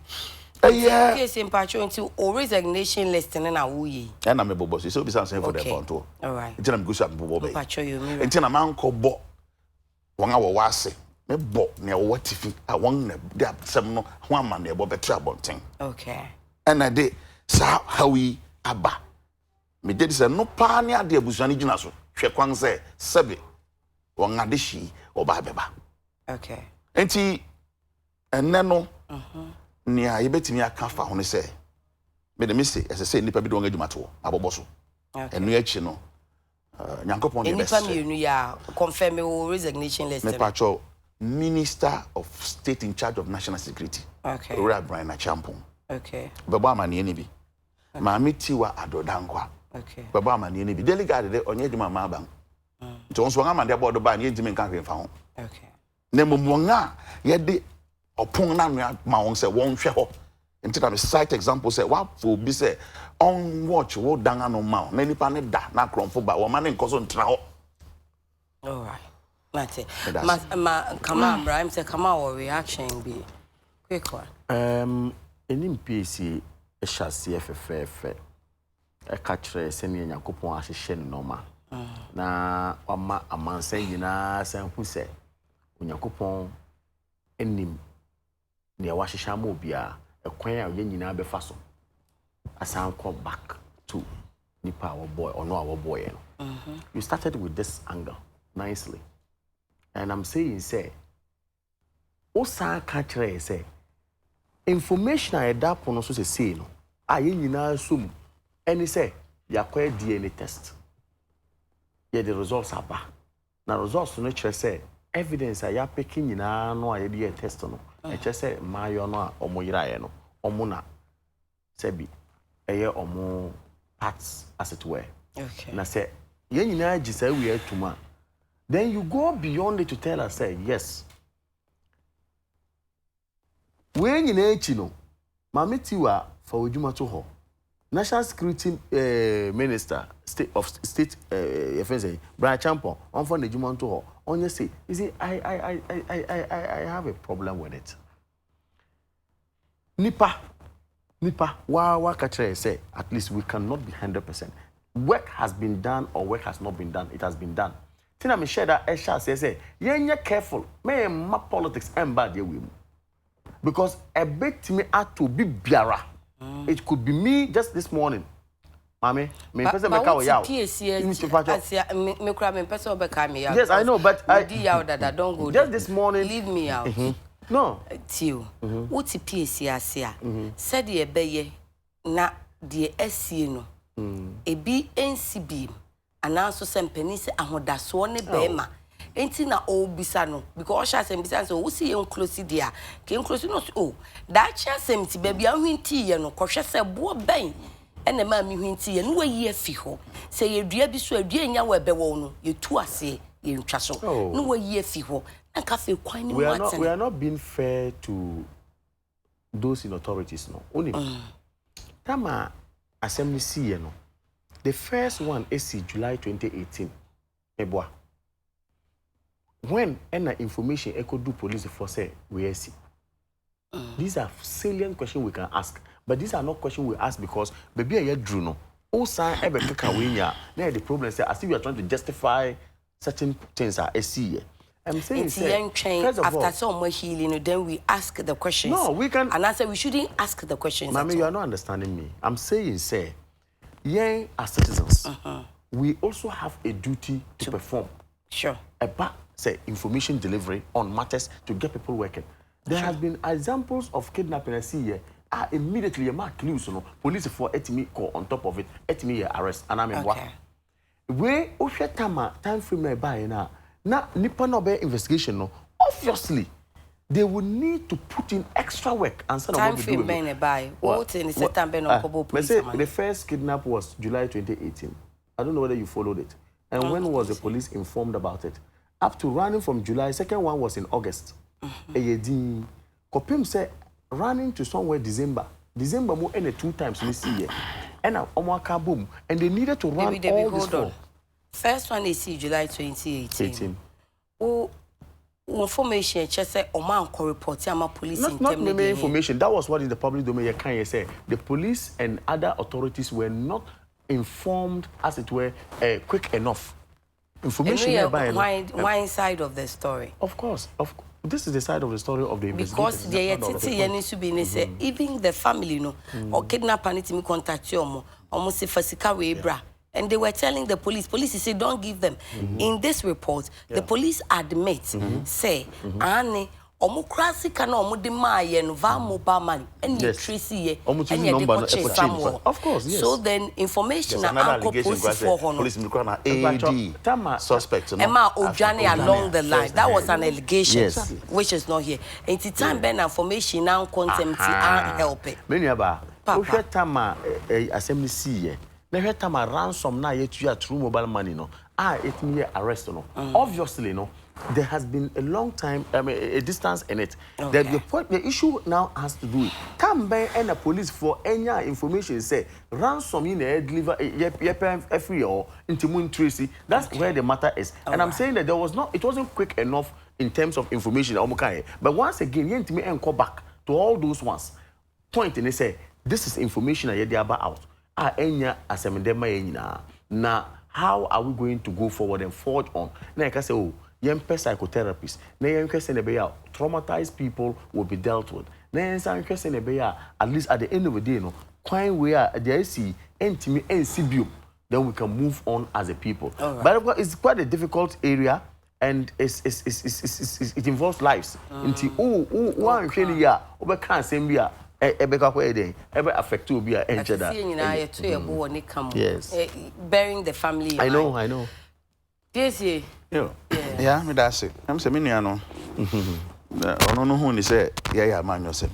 Yeah, yes, in patch into or resignation list and a wee. And I'm a boss, so besides for the phone too. All right. Until I'm good at Bobo. Patch you, until a man called Bo 1 hour was say, me bo near what if I want that some 1 man near Bob trouble thing. Okay. And I did, so how we abba. Me did say no pania de Busani Junaso. She can say, Sabi, 1 adishi or Babeba. Okay. And he, and no. Nia yebeti mi aka fa ho ne se me de me se ese se nipa bi do ngadu mato aboboso enu echi no nyankopon de best nipa mi enu ya confirm o resignation list me pacho Minister of State in charge of national security. Okay. Ora Brian Achampon. Okay. Baba amani eni bi ma metiwa adodankwa. Okay. Baba amani eni bi delegate de onye di mama ban nti onso nga mande bodo ba na yentimi nka hwefa ho. Okay. Na momonga ye de opon na nua ma won se won hwe ho nti na cite example say wa fo bi say on watch wo dan anu ma na nipa ne da na kromfo ba wo ma ne nkoso ntra ho. All right. Mate. Come on, Brian. Say come on. Reaction be quick one. Any PC a chassis FFF. A catcher sending a coupon as a shen normal. Na a man saying na san who say when your coupon enim near Washishamo bia a quaint or yen be faso. A sound call back to Nipa our boy or no our boy. You started with this angle nicely. And I'm saying, say, Osa catcher say, information I adapt on also say, no, I assume, and he say, you acquire DNA test. Yeah, the results are back. Now, results to nature say, evidence I am picking in no idea test no. I just say, my no, or moira no, or mona, sebi, a year or more parts as it were. Okay. And I say, yeah, just say we are too much. Then you go beyond it to tell us, say, yes. When you know, Mamitiwa for Ujuma to her, National Security Minister, State Brian Champo, on for the Juma to her, on you say, you see, I have a problem with it. Nipa, Wakatre say, at least we cannot be 100%. Work has been done or work has not been done, it has been done. Tina me share that Esha say, yeah, careful. May my politics and bad you because a bit me out to be biara. It could be me just this morning. Mommy, me person be kawo yaw. Yes, I know, but I don't go. Just this morning, leave me out. No. Tio. What PSC asia? Said ye beye na de SC no. Ebi NCB. Ananso sempeni se ahodaso ne bema enti na obisa no because sha sempisa so wo si ye close dia ke close no oh that cha semti ba bia hwinti ye no kohwe se bo ben ene ma mi hwinti ye no wayi afi ho se ye dua bi so adua nya wa bewo no ye tu ase ye ntwa so no wayi afi ho na ka fe kwan ni what we are not being fair to those in authorities no only tama assembly see ye no. The first one is July 2018. Eboa. When any information echo do police force we see. These are salient questions we can ask, but these are not questions we ask because baby I drew no. All sign ever kick away ya. Now the problem is as if you are trying to justify certain things are see. I'm saying, first of all, after some more healing, then we ask the questions. No, we can. And I said we shouldn't ask the questions. Mami, you are not understanding me. I'm saying, yeah, as citizens, we also have a duty to perform. Sure. About, say, information delivery on matters to get people working. There has been examples of kidnapping. I see here. Immediately, you mark clues, police for etimi call on top of it, etimi arrest, and I'm in what? Where time frame by now nipa no be investigation no. Obviously, they will need to put in extra work and sort of time frame by what in the September no police. The first kidnap was July 2018. I don't know whether you followed it. And when was the police informed about it? Up to running from July, second one was in August. Kopim said running to somewhere December more any 2 times we see here. And now boom, and they needed to run all this for. First one is July 2018. Oh, information just say Oman report police not many information. That was what in the public domain can you say. The police and other authorities were not informed, as it were, quick enough. Information nearby. Why side of the story? Of course. This is the side of the story of the investigation. Because even the family, or kidnapper need to contact you, almost if Fasika Webra. And they were telling the police say, don't give them. In this report, the police admit, say, Anne, Omokrasi can omudima and va mobile money, and you tracy, and you somewhere. Of course, yes. So then, information and uncle for police AD suspect. Emma Ojani along the line. That was an allegation, which is not here. And the time Ben information now contempt and help it. Many about Tama assembly see. Never time a ransom na yet you through mobile money no. It me arrest no. Obviously no. There has been a long time, a distance in it. The issue now has to do with come by and the police for any information say ransom in a deliver every year into Moon Tracy. That's where the matter is. And I'm saying that it wasn't quick enough in terms of information. But once again, you need to go back to all those ones. Point and they say this is information that you're about out. Now, how are we going to go forward and forge on? Now I can say, young psychotherapists, traumatized people will be dealt with. At least at the end of the day, where there is intimate and then we can move on as a people. But it's quite a difficult area, and it involves lives. One ever affect to be a yes. Bearing the family. I know. Yes, yeah, me that's it. I'm saying, no. No, who is say, yeah, man, yourself.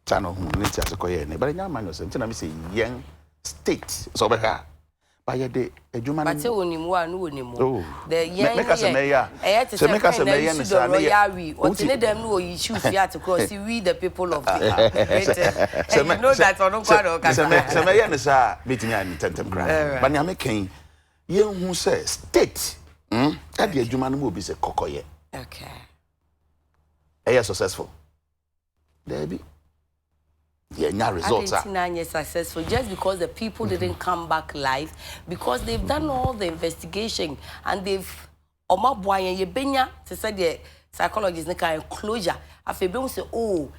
Channel who needs to go in, but I man yourself. Tell me, say, young state. So, but the human. But you know, the young make us a mayor. Make us a mayor and a what's in them no issues here to cross. We the people of the. So, you know that on the mayor is a meeting and tentem cry. But I'm making young who says state. That the human will be a cocoye. Okay. Are you successful? There be. Yeah, now results are 29 years successful just because the people didn't come back live, because they've done all the investigation and they've to say the psychologists make closure. After they say, oh,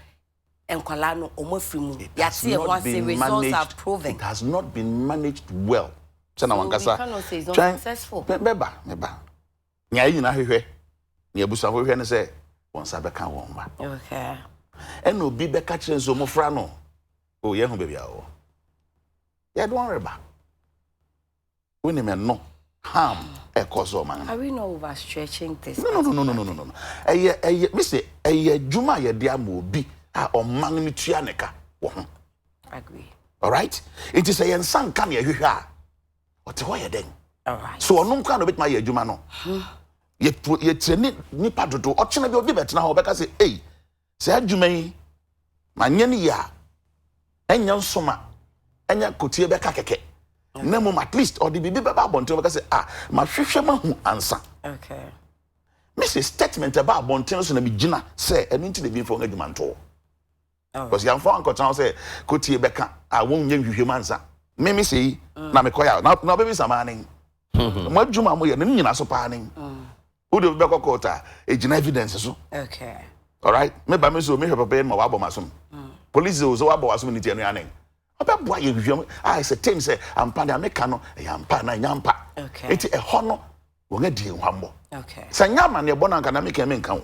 and Kolano results are proven. It has not been managed well. So we cannot say it's not successful. Meba. Nya yi na hwehwe. Nya busa hwehwe ne say won sa beka won ba. Okay. And obi beka kire nso mofra no. Oh, ye hu baby awo. Ya do reba. Woni me no harm e cause man. Are we not overstretching this? No. Eye me say eye djuma ye de am obi a o man ni tua neka wo ho. Agree. All right? It is a yensan kan ye hwehwe a. What why then? All right. So no kan no bit my ye djuma no. Ye training nipa dodo o chena bi obi betena ho beka say eh say adwuma yi manye ni ya enya nsoma enya kotie beka keke na mum at least or the bibi beba bonte beka say ma hwehwe ma hu ansa. Okay. Me say statement about bonte so na bi gina say enu nti de bi fo adwuma nto. Because yan fo anko tan say kotie beka won nya hwehwe mansa me say na me koya na baby samane mo adwuma mo ye ne nyina so pa ne Who the back court agent evidence so. Okay. All right. Me ba me so me papa ma wabo masom. Police so wabo wasom ni tianu anen. Oba boa ye hwem. I say team say ampa na meka no e ampa na nyampa. Okay. Enti e ho no wo nga die hwambo. Okay. Sanya ma ne bo na nka na meka menka wo.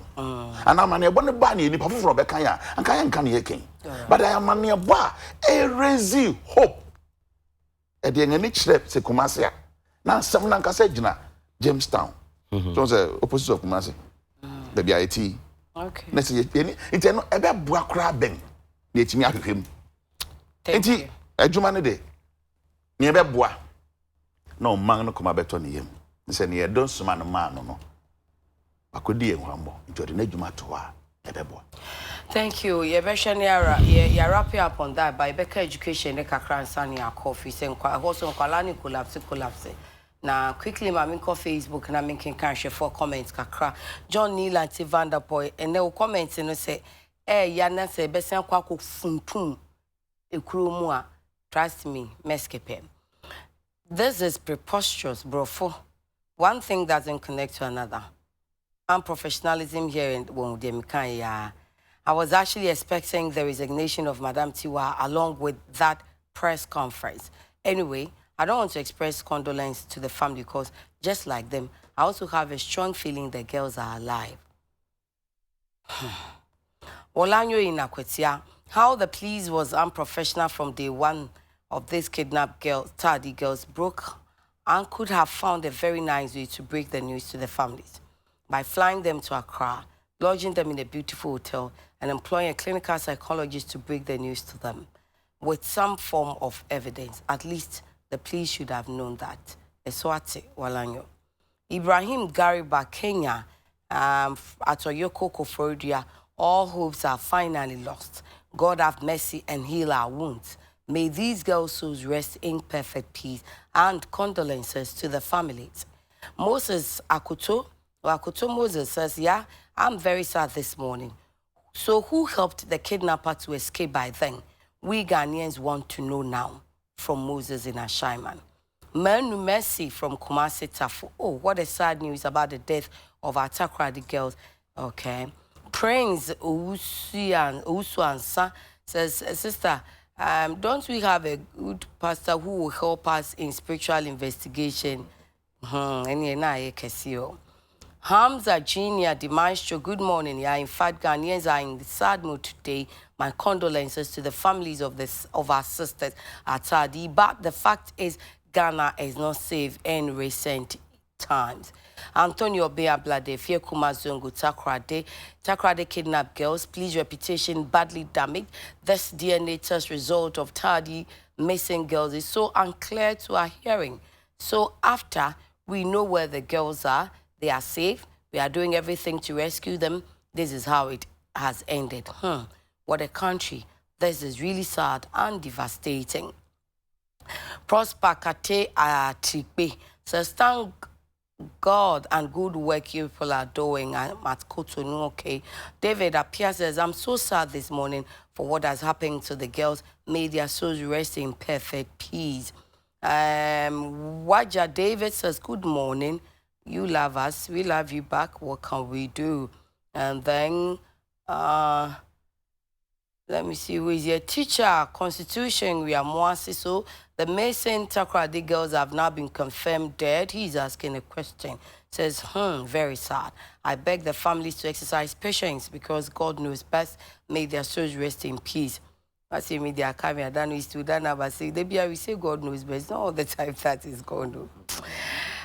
Ana ma ne bo ne ba ne nipa foforo be kan ya. Anka ya nka ne ye ken. But I am ne bo a raise hope. E de ngani kire se Kumasi na sam na nka se gina Jamestown. So say opposite of Kumasi. Baby IT. Okay. Na se enti no ebe boa kra ben na etimi ahwehwem. Enti adwuma ne de ne ebe boa na o man no koma beto ne yem. Se ne ye don suma no man no. Akodi ehwambo. Enti ode na adwuma to a ebe boa. Thank you. You wrap up on that by Becca Education ne kakra nsani akofi se nkwa hoso nkwala ni collapse. Na quickly ma minko Facebook na minkin kan share for comments kakra. John Neil anti Vanderpoy ene o comment no say ya na se besen kwa ko funtum ekuro mu a trust me meskepe. This is preposterous, bro. One thing doesn't connect to another. Unprofessionalism here in Wongdemikan. I was actually expecting the resignation of Madame Tiwa along with that press conference. Anyway, I don't want to express condolence to the family because just like them, I also have a strong feeling the girls are alive. Olanyo Inakwetia, how the police was unprofessional from day one of these kidnapped girls, tardy girls, broke and could have found a very nice way to break the news to the families by flying them to Accra, lodging them in a beautiful hotel, and employing a clinical psychologist to break the news to them with some form of evidence. At least the police should have known that. Eswati Walanyo. Ibrahim Gariba, Kenya, at Oyoko Koforidua, all hopes are finally lost. God have mercy and heal our wounds. May these girls' souls rest in perfect peace, and condolences to the families. Moses Akuto Moses says, yeah, I'm very sad this morning. So who helped the kidnapper to escape by then? We Ghanaians want to know now. From Moses in Ashaiman. Manu Mercy from Kumasi Tafu. Oh, what a sad news about the death of our Takrady girls. Okay. Prince Usuansa says, sister, don't we have a good pastor who will help us in spiritual investigation? Hamza Junior, the maestro, good morning. Yeah, in fact, Ghanaians are in sad mood today. My condolences to the families of our sisters at Tadi. But the fact is, Ghana is not safe in recent times. Antonio Beablade, Fiekuma Zongo, Takrade kidnapped girls. Police reputation badly damaged. This DNA test result of Tadi missing girls is so unclear to our hearing. So after we know where the girls are, they are safe. We are doing everything to rescue them. This is how it has ended. What a country. This is really sad and devastating. Prosper Kate Atikbe says, thank God and good work you people are doing at Kotonu, okay. David Apia says, I'm so sad this morning for what has happened to the girls. May their souls rest in perfect peace. Waja David says, good morning. You love us. We love you back. What can we do? And then, let me see who is here. Teacher, Constitution, we are Moasi. So the Mason Takrady girls have now been confirmed dead. He's asking a question. Says, very sad. I beg the families to exercise patience because God knows best. May their souls rest in peace. I say, me, they are coming. I don't know if but say, we say God knows best. Not all the time that is going on.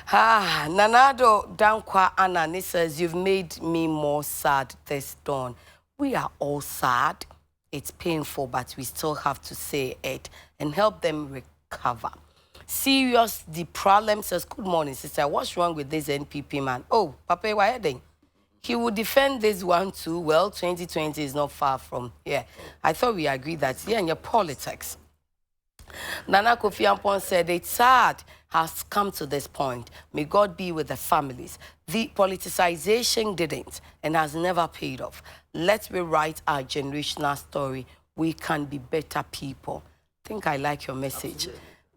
Nanado Dankwa Anani says, you've made me more sad this dawn. We are all sad. It's painful, but we still have to say it and help them recover. Serious the problem says, good morning, sister. What's wrong with this NPP man? Oh, Papa, why are they? He would defend this one too. Well, 2020 is not far from here. I thought we agreed that here in your politics. Nana Kofi Ampon said, it's sad has come to this point. May God be with the families. The politicization didn't and has never paid off. Let's rewrite our generational story. We can be better people. I think I like your message.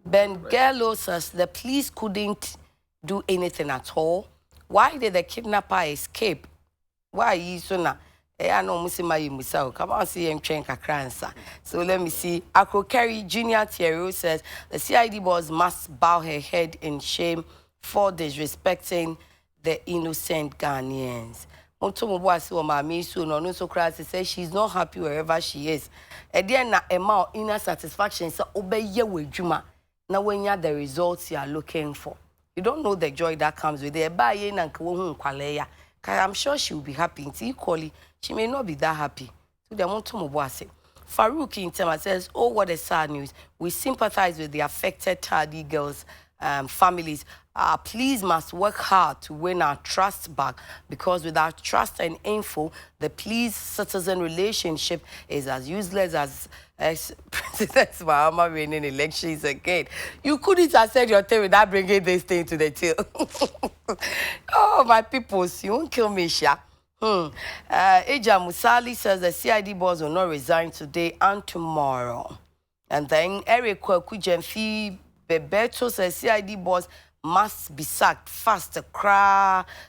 Ben Gello says, the police couldn't do anything at all. why did the kidnapper escape? Why is so now? I know Musima Musao. Come on, see him train kakransa. So let me see. Akro Kerry Junior Thierry says the CID boss must bow her head in shame for disrespecting the innocent Ghanaians. So says she's not happy wherever she is. And then na ema inner satisfaction so obey with Juma. Now when you the results you are looking for. You don't know the joy that comes with it. I'm sure she will be happy. Equally, she may not be that happy. So they want to move. Farouk in Tema says, oh, what a sad news. We sympathize with the affected Tardy girls' families. Please must work hard to win our trust back, because without trust and info, the police-citizen relationship is as useless as President Mahama winning elections again. You couldn't have said your thing without bringing this thing to the tail. Oh, my peoples, you won't kill me, Sha. Eja Musali says the CID boss will not resign today and tomorrow. And then Eric Kwakujemfi Bebeto says CID boss must be sacked fast.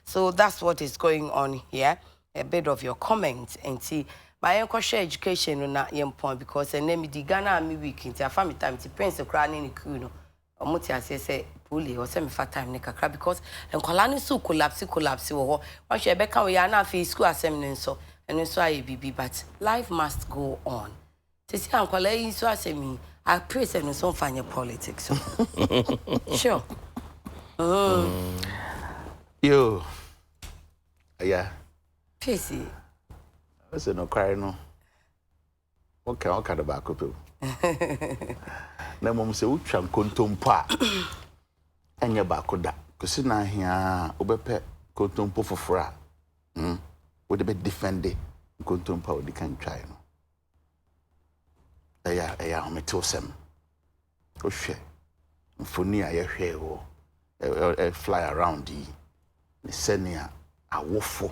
So that's what is going on here. A bit of your comments and see. My uncle share education on that young point, because the name the Ghana me week into a family time to prince the crown in the kuno. Or Mutia say bully or semi fat time nekakra, because and Colani so collapse or once you become we are not school assembly so and so I be, but life must go on. To see Uncle Lay so I say me, I pray and so find your politics. Sure. Yo. Yeah. Pissy. I said no cry no. Okay, I'll cut the back up. Na mom se utwa kontompo a enye baako da kosi na ahia obepe kontompo foforo a wo de be defend kontompo o di kan twai no eya o metosem o hwe mfoni a ye hwe wo fly around yi ne senia awofo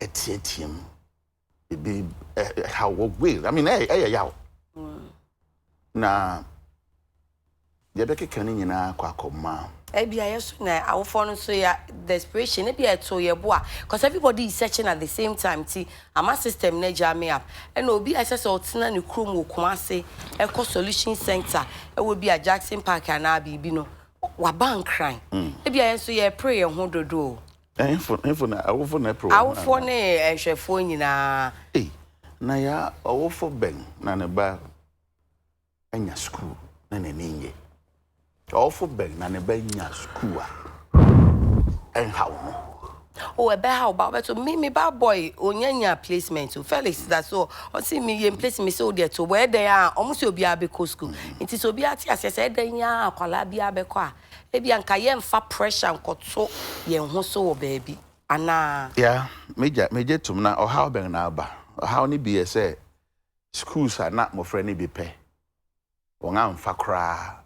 etietim be how will I mean yaw na yebeke kani nyina kwa akoma Ebia yeso na awofo no so ya desperation ebia to ye boa, because everybody is searching at the same time. Ti ama system na jam up and obi access otena ne krom wo Kumase Eco Solution Center e will be a Jackson Park and bibi no wa bank crime ebia yeso ye pray ye ho dodo info na awofo na pro awofo ne ehwefo nyina na ya awofo ben na ne ba anya school na ne ninye awofo ben na ne ba anya school en how no oh ebe how ba to me bad boy onyanya placement so Felix that so o see me ye place me so there to where they are almost obi abeko school nti so obi ati asese edanya akwala bia abeko a ebi anka ye mfa pressure nkoto ye ho so wo baby ana yeah meje tum na o how ben na aba o how ni bi say schools are not mo friend ni bi pe won amfa kra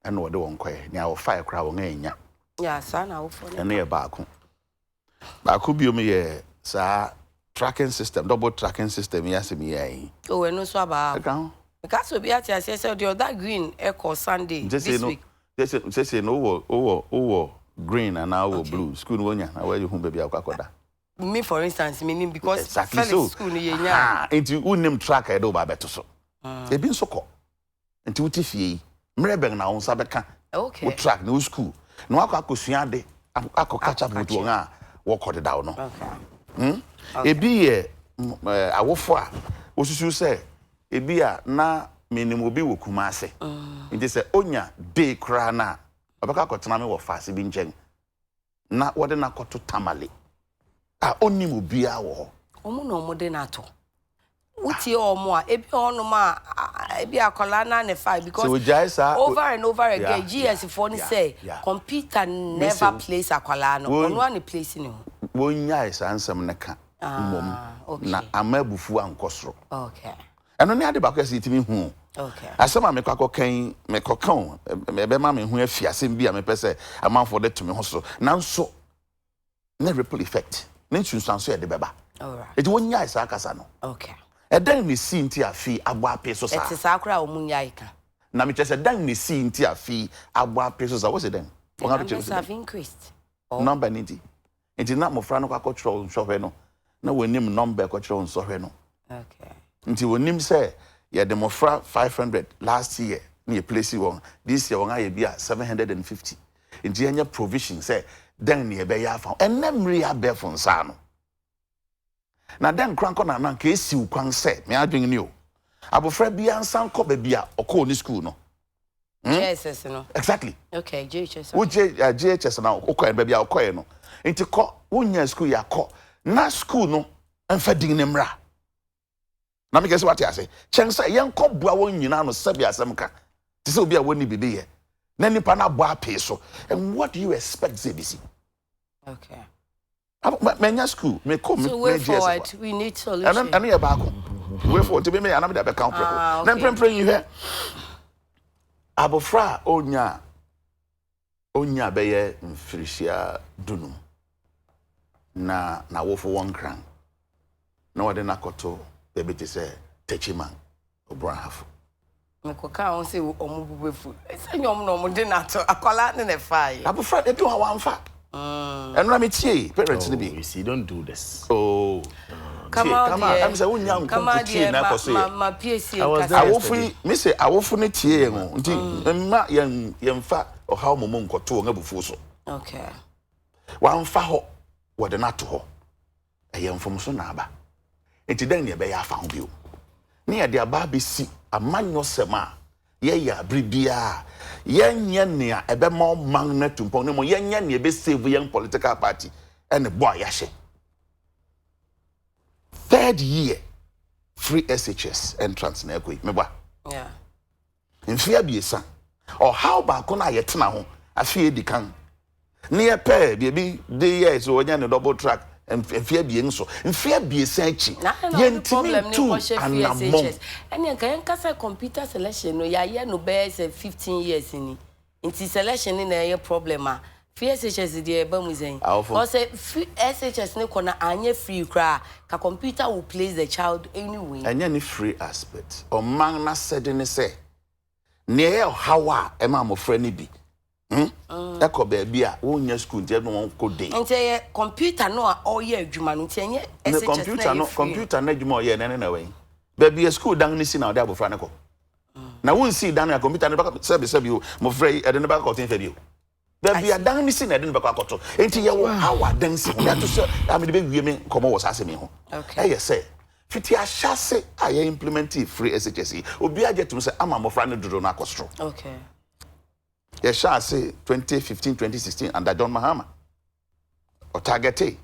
ena wo de won koye ni awo fire kra won anya yeah sana wo for ena ye baako bi o me ye sa tracking system double tracking system yasem ye oh eno so aba because obi ati asese the other green echo Sunday this week just say no green and now blue school wonya na where you home baby akwakoda me for instance meaning because exactly so school ni yenya into unim track edo ba beto so e bi nso ko into utifie mrebeng na won beka okay track no school no akosua de catch up with won a wo kode daw no okay e bi ye awofo a osusu say e bi a na minimum obi wo Kumase nti say onya day kra na obeka kotena me wo fase bi nchen na wode na koto tamale a onim obi a wo omo no mo de na to utie omo a ebi onum a ebi akola na ne five because so over and over again GS for ni say computer never place akola no ono an place ni ho wonya isa ansem ne ka mom na amabufu ankosoro okay eno ne ade bakwa si timi hu okay asema me kwakokan me kokan ebe ma me hu afiasem bi a me pese amanfo de tumi ho so nanso na ripple effect na nsunsanso ye de beba alright it wonya isa akasa no okay edan me si nti afi agbo ape so sa it is akra omunya ika na me chese dan me si nti afi agbo ape so sa what say then have increased Number niti. Nti na mofra no kwakotro nhwohwe no. Na wonim number kwakotro nswohwe no. Okay. Nti wonim say ye de mofra 500 last year na ye place won. This year won aye bia 750. Nti anya provision say den ne be ya afa. Enamri abe fon sa no. Na den kranko na na ka esiw kwan say me adwen ni o. Abofra bia nsan ko ba bia okọ ni school no. JHS no. Exactly. Okay, JHS. Wo JHS na okọ en ba bia okọ no. Nti ko wonya school ya ko. Na school no emfa din ne mra. Na me kese what ya say. Chensa yen ko boa won nyina no sabi asem ka. Ti se obi a woni bibi ye. Na nipa na boa pay so. And what do you expect ZBC? Okay. Menya school me come so way forward we need solution. And you back. Way forward to be me anam da be count people. Na prem you here. Abofra onya beye mfirisia dunum. Na wofo one cran. Na wade na koto bebe te say techiman obrahafo. Me koka on say omububefu. Say nyom no mo de na to akola ne ne fai. Abofra de do ha wanfa. And let me tie parents ni bi. You see, don't do this. Oh. Come on. I'm say unya nko tie na koso ye. Ma PSC awofu me say awofu ne tie ngo nti mma yemfa ohaw momo nkoto ngabufu so. Okay. Wanfa ho wode na to ho. Eyemfom so na aba. Enti den ne be ya afa ho bio. Ne ye de aba be si amanyo sema ye ya bribia yenye ne a ebe ma man na tumpon ne mo yenye ne be save young political party and boy yahye. Third year free SHS entrance na ekoi meba. Yeah. Mfia biesa or how ba ko na yetena ho afie dikan ne ye pair bi dey years so onya ne double track mfia bie nso mfia biesa achi yentimi tu anamon ene nka yenka say computer selection no ya ye no be say 15 years ni nti selection ni na ye problem a FSHS dey eba mu zen or say SHS ne kona anye free kra ka computer will place the child anyway anya ni free aspect o man na said ne say ne how a e ma mofra ni bi eko baby a wonya school je no won ko dey nti ye computer no a all year adwuma no nti anye SHS computer na adwuma o ye ne na wen baby school dan ni si na o dey abofra ne ko na won si dan na computer ne ba sebi o mofra e de ne ba ko tin fa bi o baby a dan ni si na de ne ba ko akoto nti ye wo how a dan si ya to so am de be wie me komo wo sase me ho okay ye say fiti a chase a ye implement free SHS obi ajetum say ama mofra ne dodo na akostro okay. Yes, I say 2015, 2016 under John Mahama. Or targeted.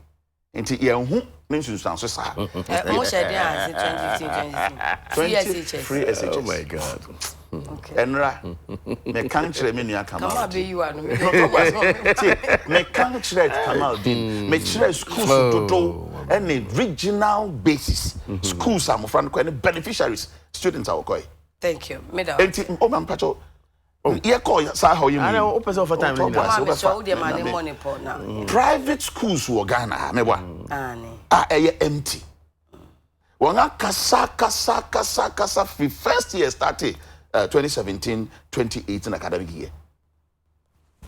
Into Yahu, Ninsusan Sosa. Most idea 2015, 2016. Free SHS. Oh my God. Okay. Enra, me can't let me come out. Come you are. Me can't let come out. Me try schools to do any regional basis. Schools are more beneficiaries. Students are okay. Thank you. Oh, man, Pacho. Oh, yeah, call sa how you mean. I know open for time. Private schools were Ghana, mebwa. Empty. Wanga kasa first year started 2017, 2018 academic year.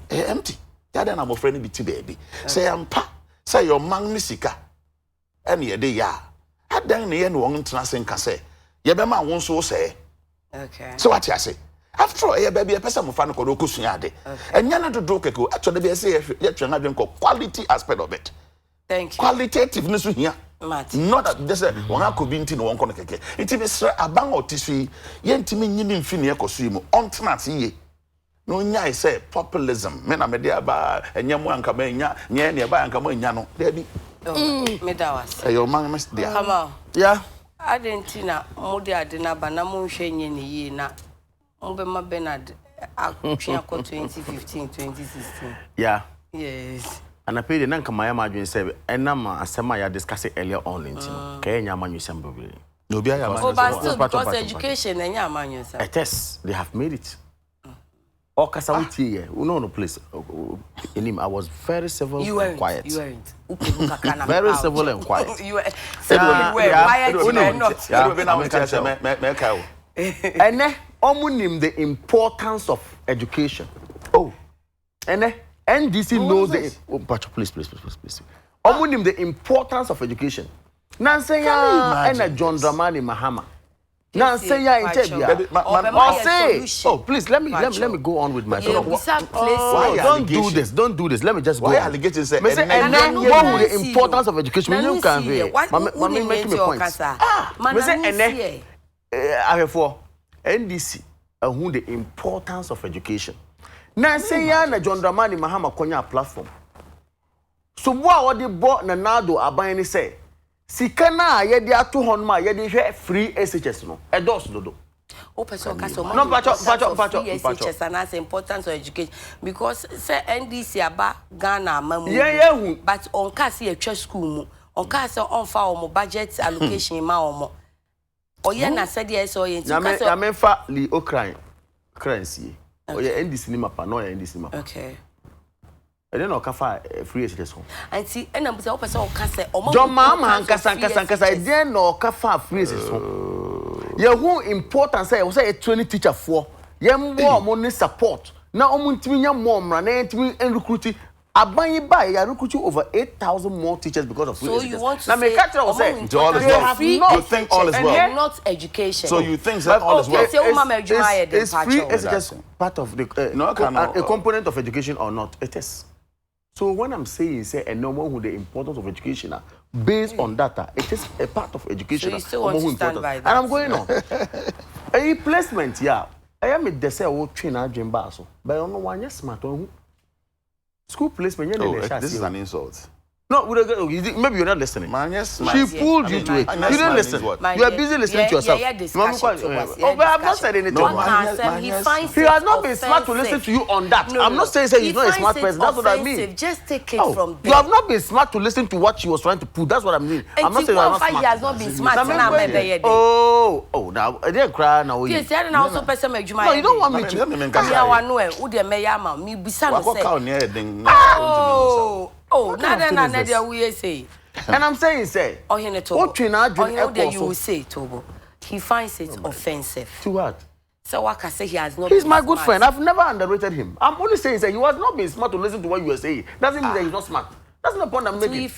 Empty. Yada na mo friend bi ti baby. Say ampa, say your man misika. Any ye de ya. Adan ne ye no won tena senka say. Ye be ma won so say. Okay. So what you say? After all, baby, a person of fun called Okusiade. And yana to do keko, actually, they say, yet you have quality aspect of it. Thank you. Qualitativeness here. Not that there's a one could be into one connect. It is a bang or tissue, yentimi yin finia cosimo, on tenancy. No, I say populism, men are media bar, and yamuan camena, nearby and cameno, there be. Medawas. Your man must be. Come on. Yeah. I didn't Modia dina banamu shenye ni na. Mbema Bernard, actually, 2015, 2016. Yeah. Yes. And I paid the Nanka Maya Margin said, and Nama, as some I discussed earlier on in Kenya Manu Sambabili. No, be but still, because education and Yaman, a test, they have made it. Or Kasawiti, no place. In him, I was very civil and quiet. You weren't. Very civil and quiet. You were quiet. And then, Omunim the importance of education. Oh, and then NDC knows the please. The importance of education. Nansenya and John Dramani Mahama. Nansenya in oh, please let me go on with my don't do this. Don't do this. Let me just go. Why allegation say and then what would the importance of education? You can hear. Mama make me point. I have for NDC who the importance of education. Nansenya na John Dramani Mahama konya platform. So what the bought na nado abayani say sikana ye dia 200 ma ye di hwe free SHS no e dos dodo o person ka so no pacho SHS and as importance of education because say NDC aba Ghana mamu hu but on ka say atwa school mu on ka say on fa o budget allocation ma o mo oye na say dey so ye nti ka me fa li okran currency oye NDC ni mapa no ye NDC mapa okay. I don't know kafa free SHS home. Anti ena mse o person o ka say o John mama nkasa I dey no kafa free SHS home. Ye who important say o say 20 teacher for ye mo mo ni support na o mu ntimi nya mo mra na ntimi recruit aban ba ya recruit over 8,000 more teachers because of free SHS. So you want to now say me catch all say all is well. You think all is well. Not education. So you think that all is well. Is free SHS part of the a component of education or not? It is. So when I'm saying say a normal who the importance of education based on data, it is a part of education. So you still want to stand by that? And I'm going on. A placement, yeah. I am a dessert or train at Jim Basso, but I don't know why you're smart. School placement, this is an insult. No, maybe you're not listening. Man, yes, she pulled you to it. You didn't listen. You are busy listening to yourself. Oh, but I've not said anything. He has not been smart to listen to you on that. I'm not saying he's not a smart person. That's what I mean. Just take it from there. You have not been smart to listen to what she was trying to put. That's what I mean. I'm not saying you're not smart. He has not been smart. Oh, now I didn't cry now. Yes, I don't also person make you. No, you don't want me to. Oh, nada we say. And I'm saying say. Oh, you say Tobo. He finds it offensive. To what? So what I say he has not. He's my good friend. I've never underrated him. I'm only saying say he was not being smart to listen to what you were saying. Doesn't mean that he's not smart. That's not the point I'm making.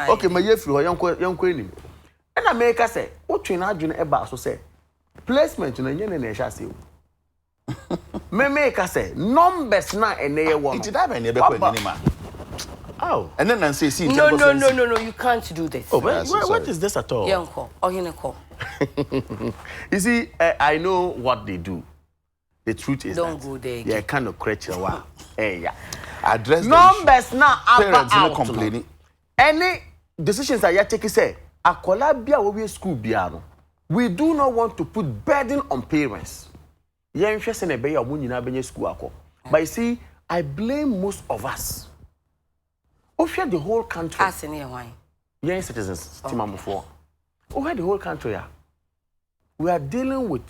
Okay, my year free young queen. And America say, what train adwene eba so say placement no nye na ehia say. Me make say numbers na eneye wo. It that be na ebe kwa ni ma. Oh. And then say see. No, you can't do this. Oh, what is this at all? Yanko, call. You see, I know what they do. The truth is don't go there. Yeah, kind of creature. Wow. Yeah. Address numbers now parents no complaining. Any decisions that you take say akola bia we school bia no. We do not want to put burden on parents. Yen hwe se na be ya omo nyina benye school akọ. But you see, I blame most of us. Over the whole country. As in why? Young citizens, Timamufo. Over the whole country, we are dealing with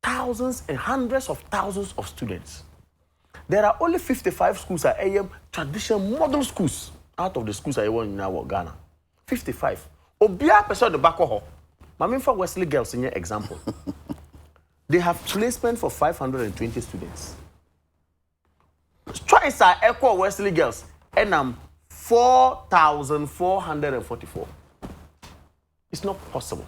thousands and hundreds of thousands of students. There are only 55 schools at AM traditional model schools out of the schools I want in our Ghana. 55. Obia person the back of Mami for Wesley Girls in your example. They have placement for 520 students. Twice our echo Wesley Girls and 4,444. It's not possible.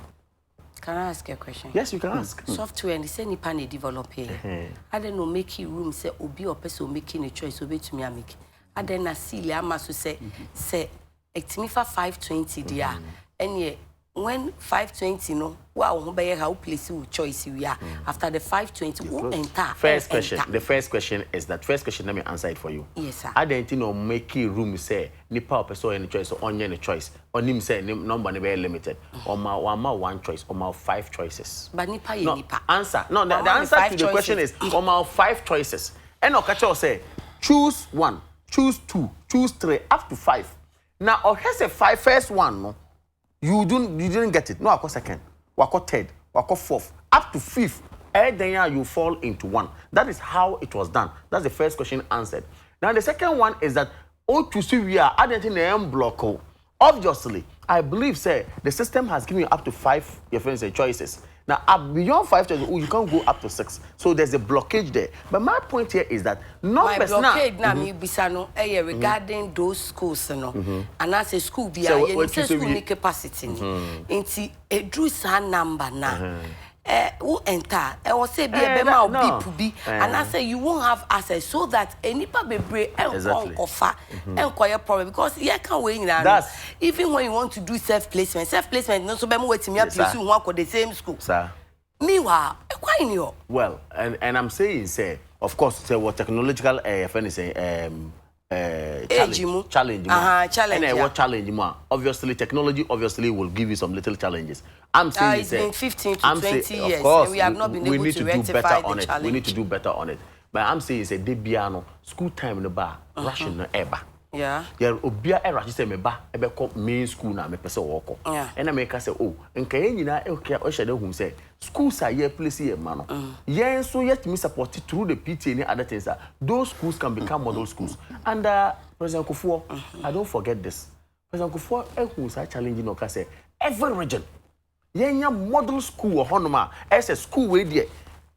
Can I ask you a question? Yes, you can ask. Software and the same nipa develop here. I don't know making room say obi or person making a choice obey to me make. I don't know see ama so say etimi fa 520 dia. And when 520 no wow who be how place with choice we are after the 520 who enter first question enter. The first question is that first question let me answer it for you. Yes sir. I don't know making room say nipa person any choice or on any choice on him say number never limited or ma one choice or ma 5 choices but nipa no, nipa answer no the answer to the question is or ma 5 choices and okacho say choose 1 choose 2 choose 3 up to 5 now or has a 5 first one no you didn't get it. No, I got second, I got third, I got fourth, up to 5th. And then you fall into 1. That is how it was done. That's the first question answered. Now the second one is that to see we are adding the M block. Obviously, I believe say the system has given you up to 5 your friends choices. Now, up beyond 5,000, you can't go up to 6. So there's a blockage there. But my point here is that my blockage now me bisano regarding those schools and as a school be a school capacity. Inti a drew san number now. Who enter? I was say be a be and I say you won't have access so that any public break and offer and quiet problem because you can't wait now. Even when you want to do self-placement, not so be waiting me up you soon work with the same school. Sir. Meanwhile, quite new. Well, and I'm saying say of course say what technological challenge. And what challenge more? Obviously technology will give you some little challenges. I'm saying it's been 15 to 20 years of course, and we have not been able to rectify the challenge. We need to do better on it. But I'm saying say debiano school time in the bar rushing no eba. Yeah. Yeah, obia era she say me ba ebe ko main school na me pese wo ko. And I make say oh, nka yen nyina o hye de hu say schools are here place here man no. Yen so yet me support through the PTA and other things those schools can become model schools. And President Kufuor, I don't forget this. President Kufuor who say challenging no say every region yenya model school honoma as a school we there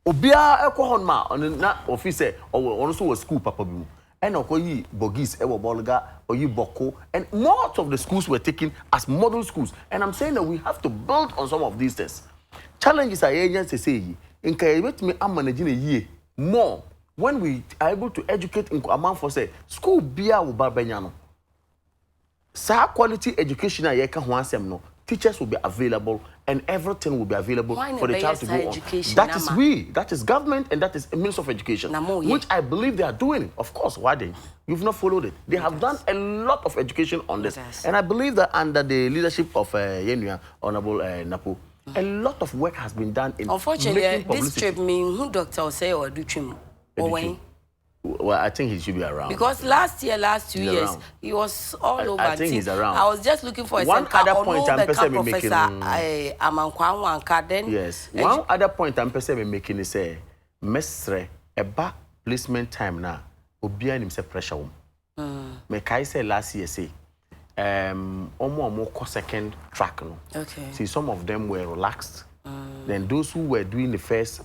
obia ekọ honoma on na office or also was school papa bi and okoyi bogis ewo bolga oyi boko and most of the schools were taken as model schools and I'm saying that we have to build on some of these things. Challenges are agents say nka ebetimi amanage na yie more when we are able to educate in amount for say school bia wo ba benya no sa quality education a ye ka ho asem no teachers will be available and everything will be available for the child to go on. That is government and that is a means of education, which I believe they are doing. Of course, why they? You've not followed it. They have done a lot of education on this. And I believe that under the leadership of Yenua, Honorable Napo, a lot of work has been done in unfortunately, this trip means who doctor will say or do trim or when? Well, I think he should be around. Because last 2 years, he was all over. I think he's around. I was just looking for one other point I'm making. Yes. One other point I'm making is say, Mestre, eba placement time now, obia him say pressure home. Me kai say last year say, almost second track no. Okay. See, some of them were relaxed. Then those who were doing the first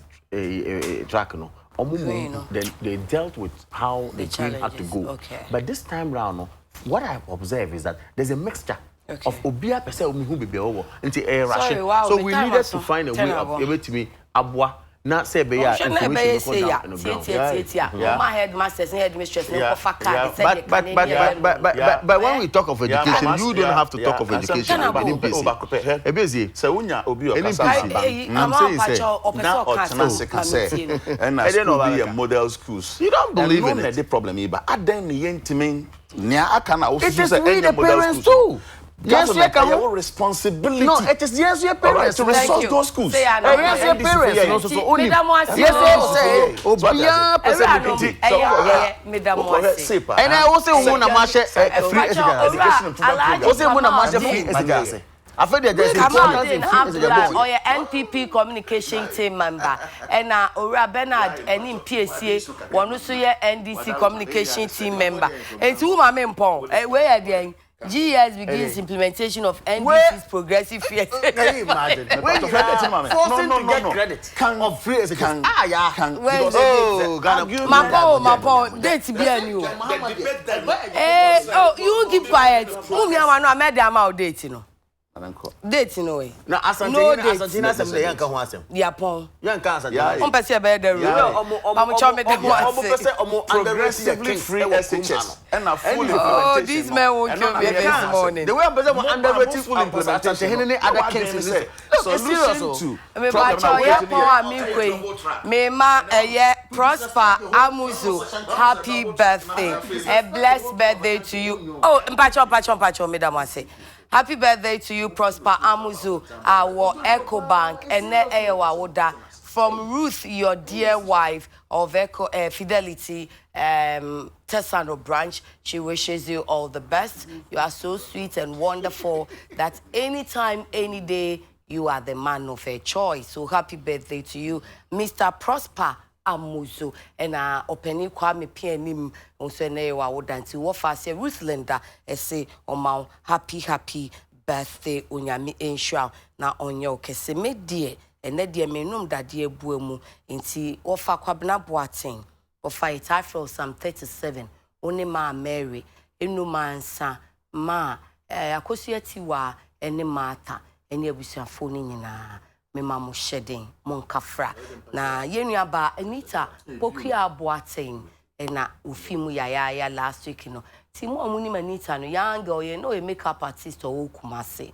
track no. Then they dealt with how the train had to go. But this time round, what I observe is that there's a mixture of obia pese who be over into a rush. So we needed to find a way of able to me abwa not say be ya information go down. My headmasters and headmistress but when we talk of education, you don't have to talk of education. Ebezi so unya obi o kasa and I don't be a model schools. You don't believe in it. The problem is but adan ni yentime nia aka na it is we the parents too. Yes, you can have responsibility. No, it is yes, your parents to resource those schools. Yes, your parents. No, so only. Yes, Obia person. And I also want to match free education. Also want to match free education. I feel that there's important or your NPP communication team member and Ora Bernard and in PSA one also your NDC communication team member. And two my main point. Where again? GS begins implementation of NDC's progressive fear. Can you imagine? Forcing to get credit of free education. Oh, my point. Date be a new. Oh, you keep quiet. Who me want to make them out date, you know. Date no way. Now Asantina some the young can answer. Yeah, pon. Young cancer. Yeah. On passe be the rule. I'm chome the progressively free SHS. And a full implementation. Oh, these men won't kill me this morning. The way I'm underrated full implementation. Any other cases. Look, it's serious. Me ba cho ya pon mi kwe. Me ma prosper Amuzu. Happy birthday. A blessed birthday to you. Oh, mpacho me da say. Happy birthday to you, Prosper Amuzu, our Echo Bank, and from Ruth, your dear wife of Echo Fidelity Tessano branch. She wishes you all the best. You are so sweet and wonderful that anytime, any day, you are the man of her choice. So happy birthday to you, Mr. Prosper Amuzu, and opening Kwame Pianim on Senewa Wodanti Wafase Ruth Linda say Omau happy birthday Unyami Enshaw na onyo kese me dear ene de menum dade abu mu nti ofa kwabna boaten ofa it afro some 37 oni ma Mary enu mansa ma akosu atiwa ene mata ene abusuafo ni nyina mema mo hyeden mo nkafra na yenua ba Anita Pokia boaten ena ufimu ya last week no ti mo amuni Anita no young girl ye no a makeup artist o Kumase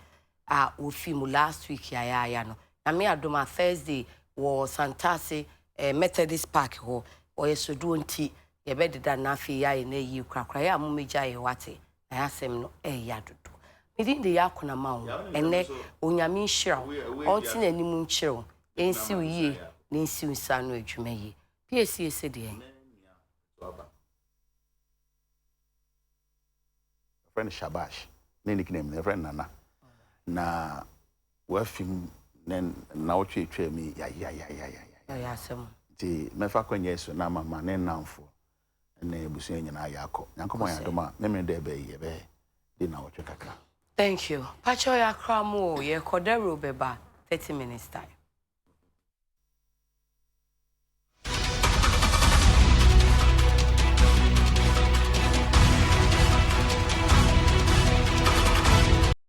ufimu last week ya no na me adoma Thursday was Santase Methodist Park ho o yesodu nti ye bededa na afi ya na yi kwakra ya mo meja ye wate na asem no ya dodo midin de yakona ma wo ene onyame nhira onti na nimu nkyerɛ ensi uye na ensi unsa no adwuma yi PSC de friend Shabash ne nickname ne friend Nana na wafim na otwetwe mi ya asem ti mefa kwanya so na mama ne namfo ne ebusu nyina yakọ nyankoma ya doma ne me de be ye di na otwe kakra. Thank you. Pacho ya kramo ye kodero beba 30 minutes time.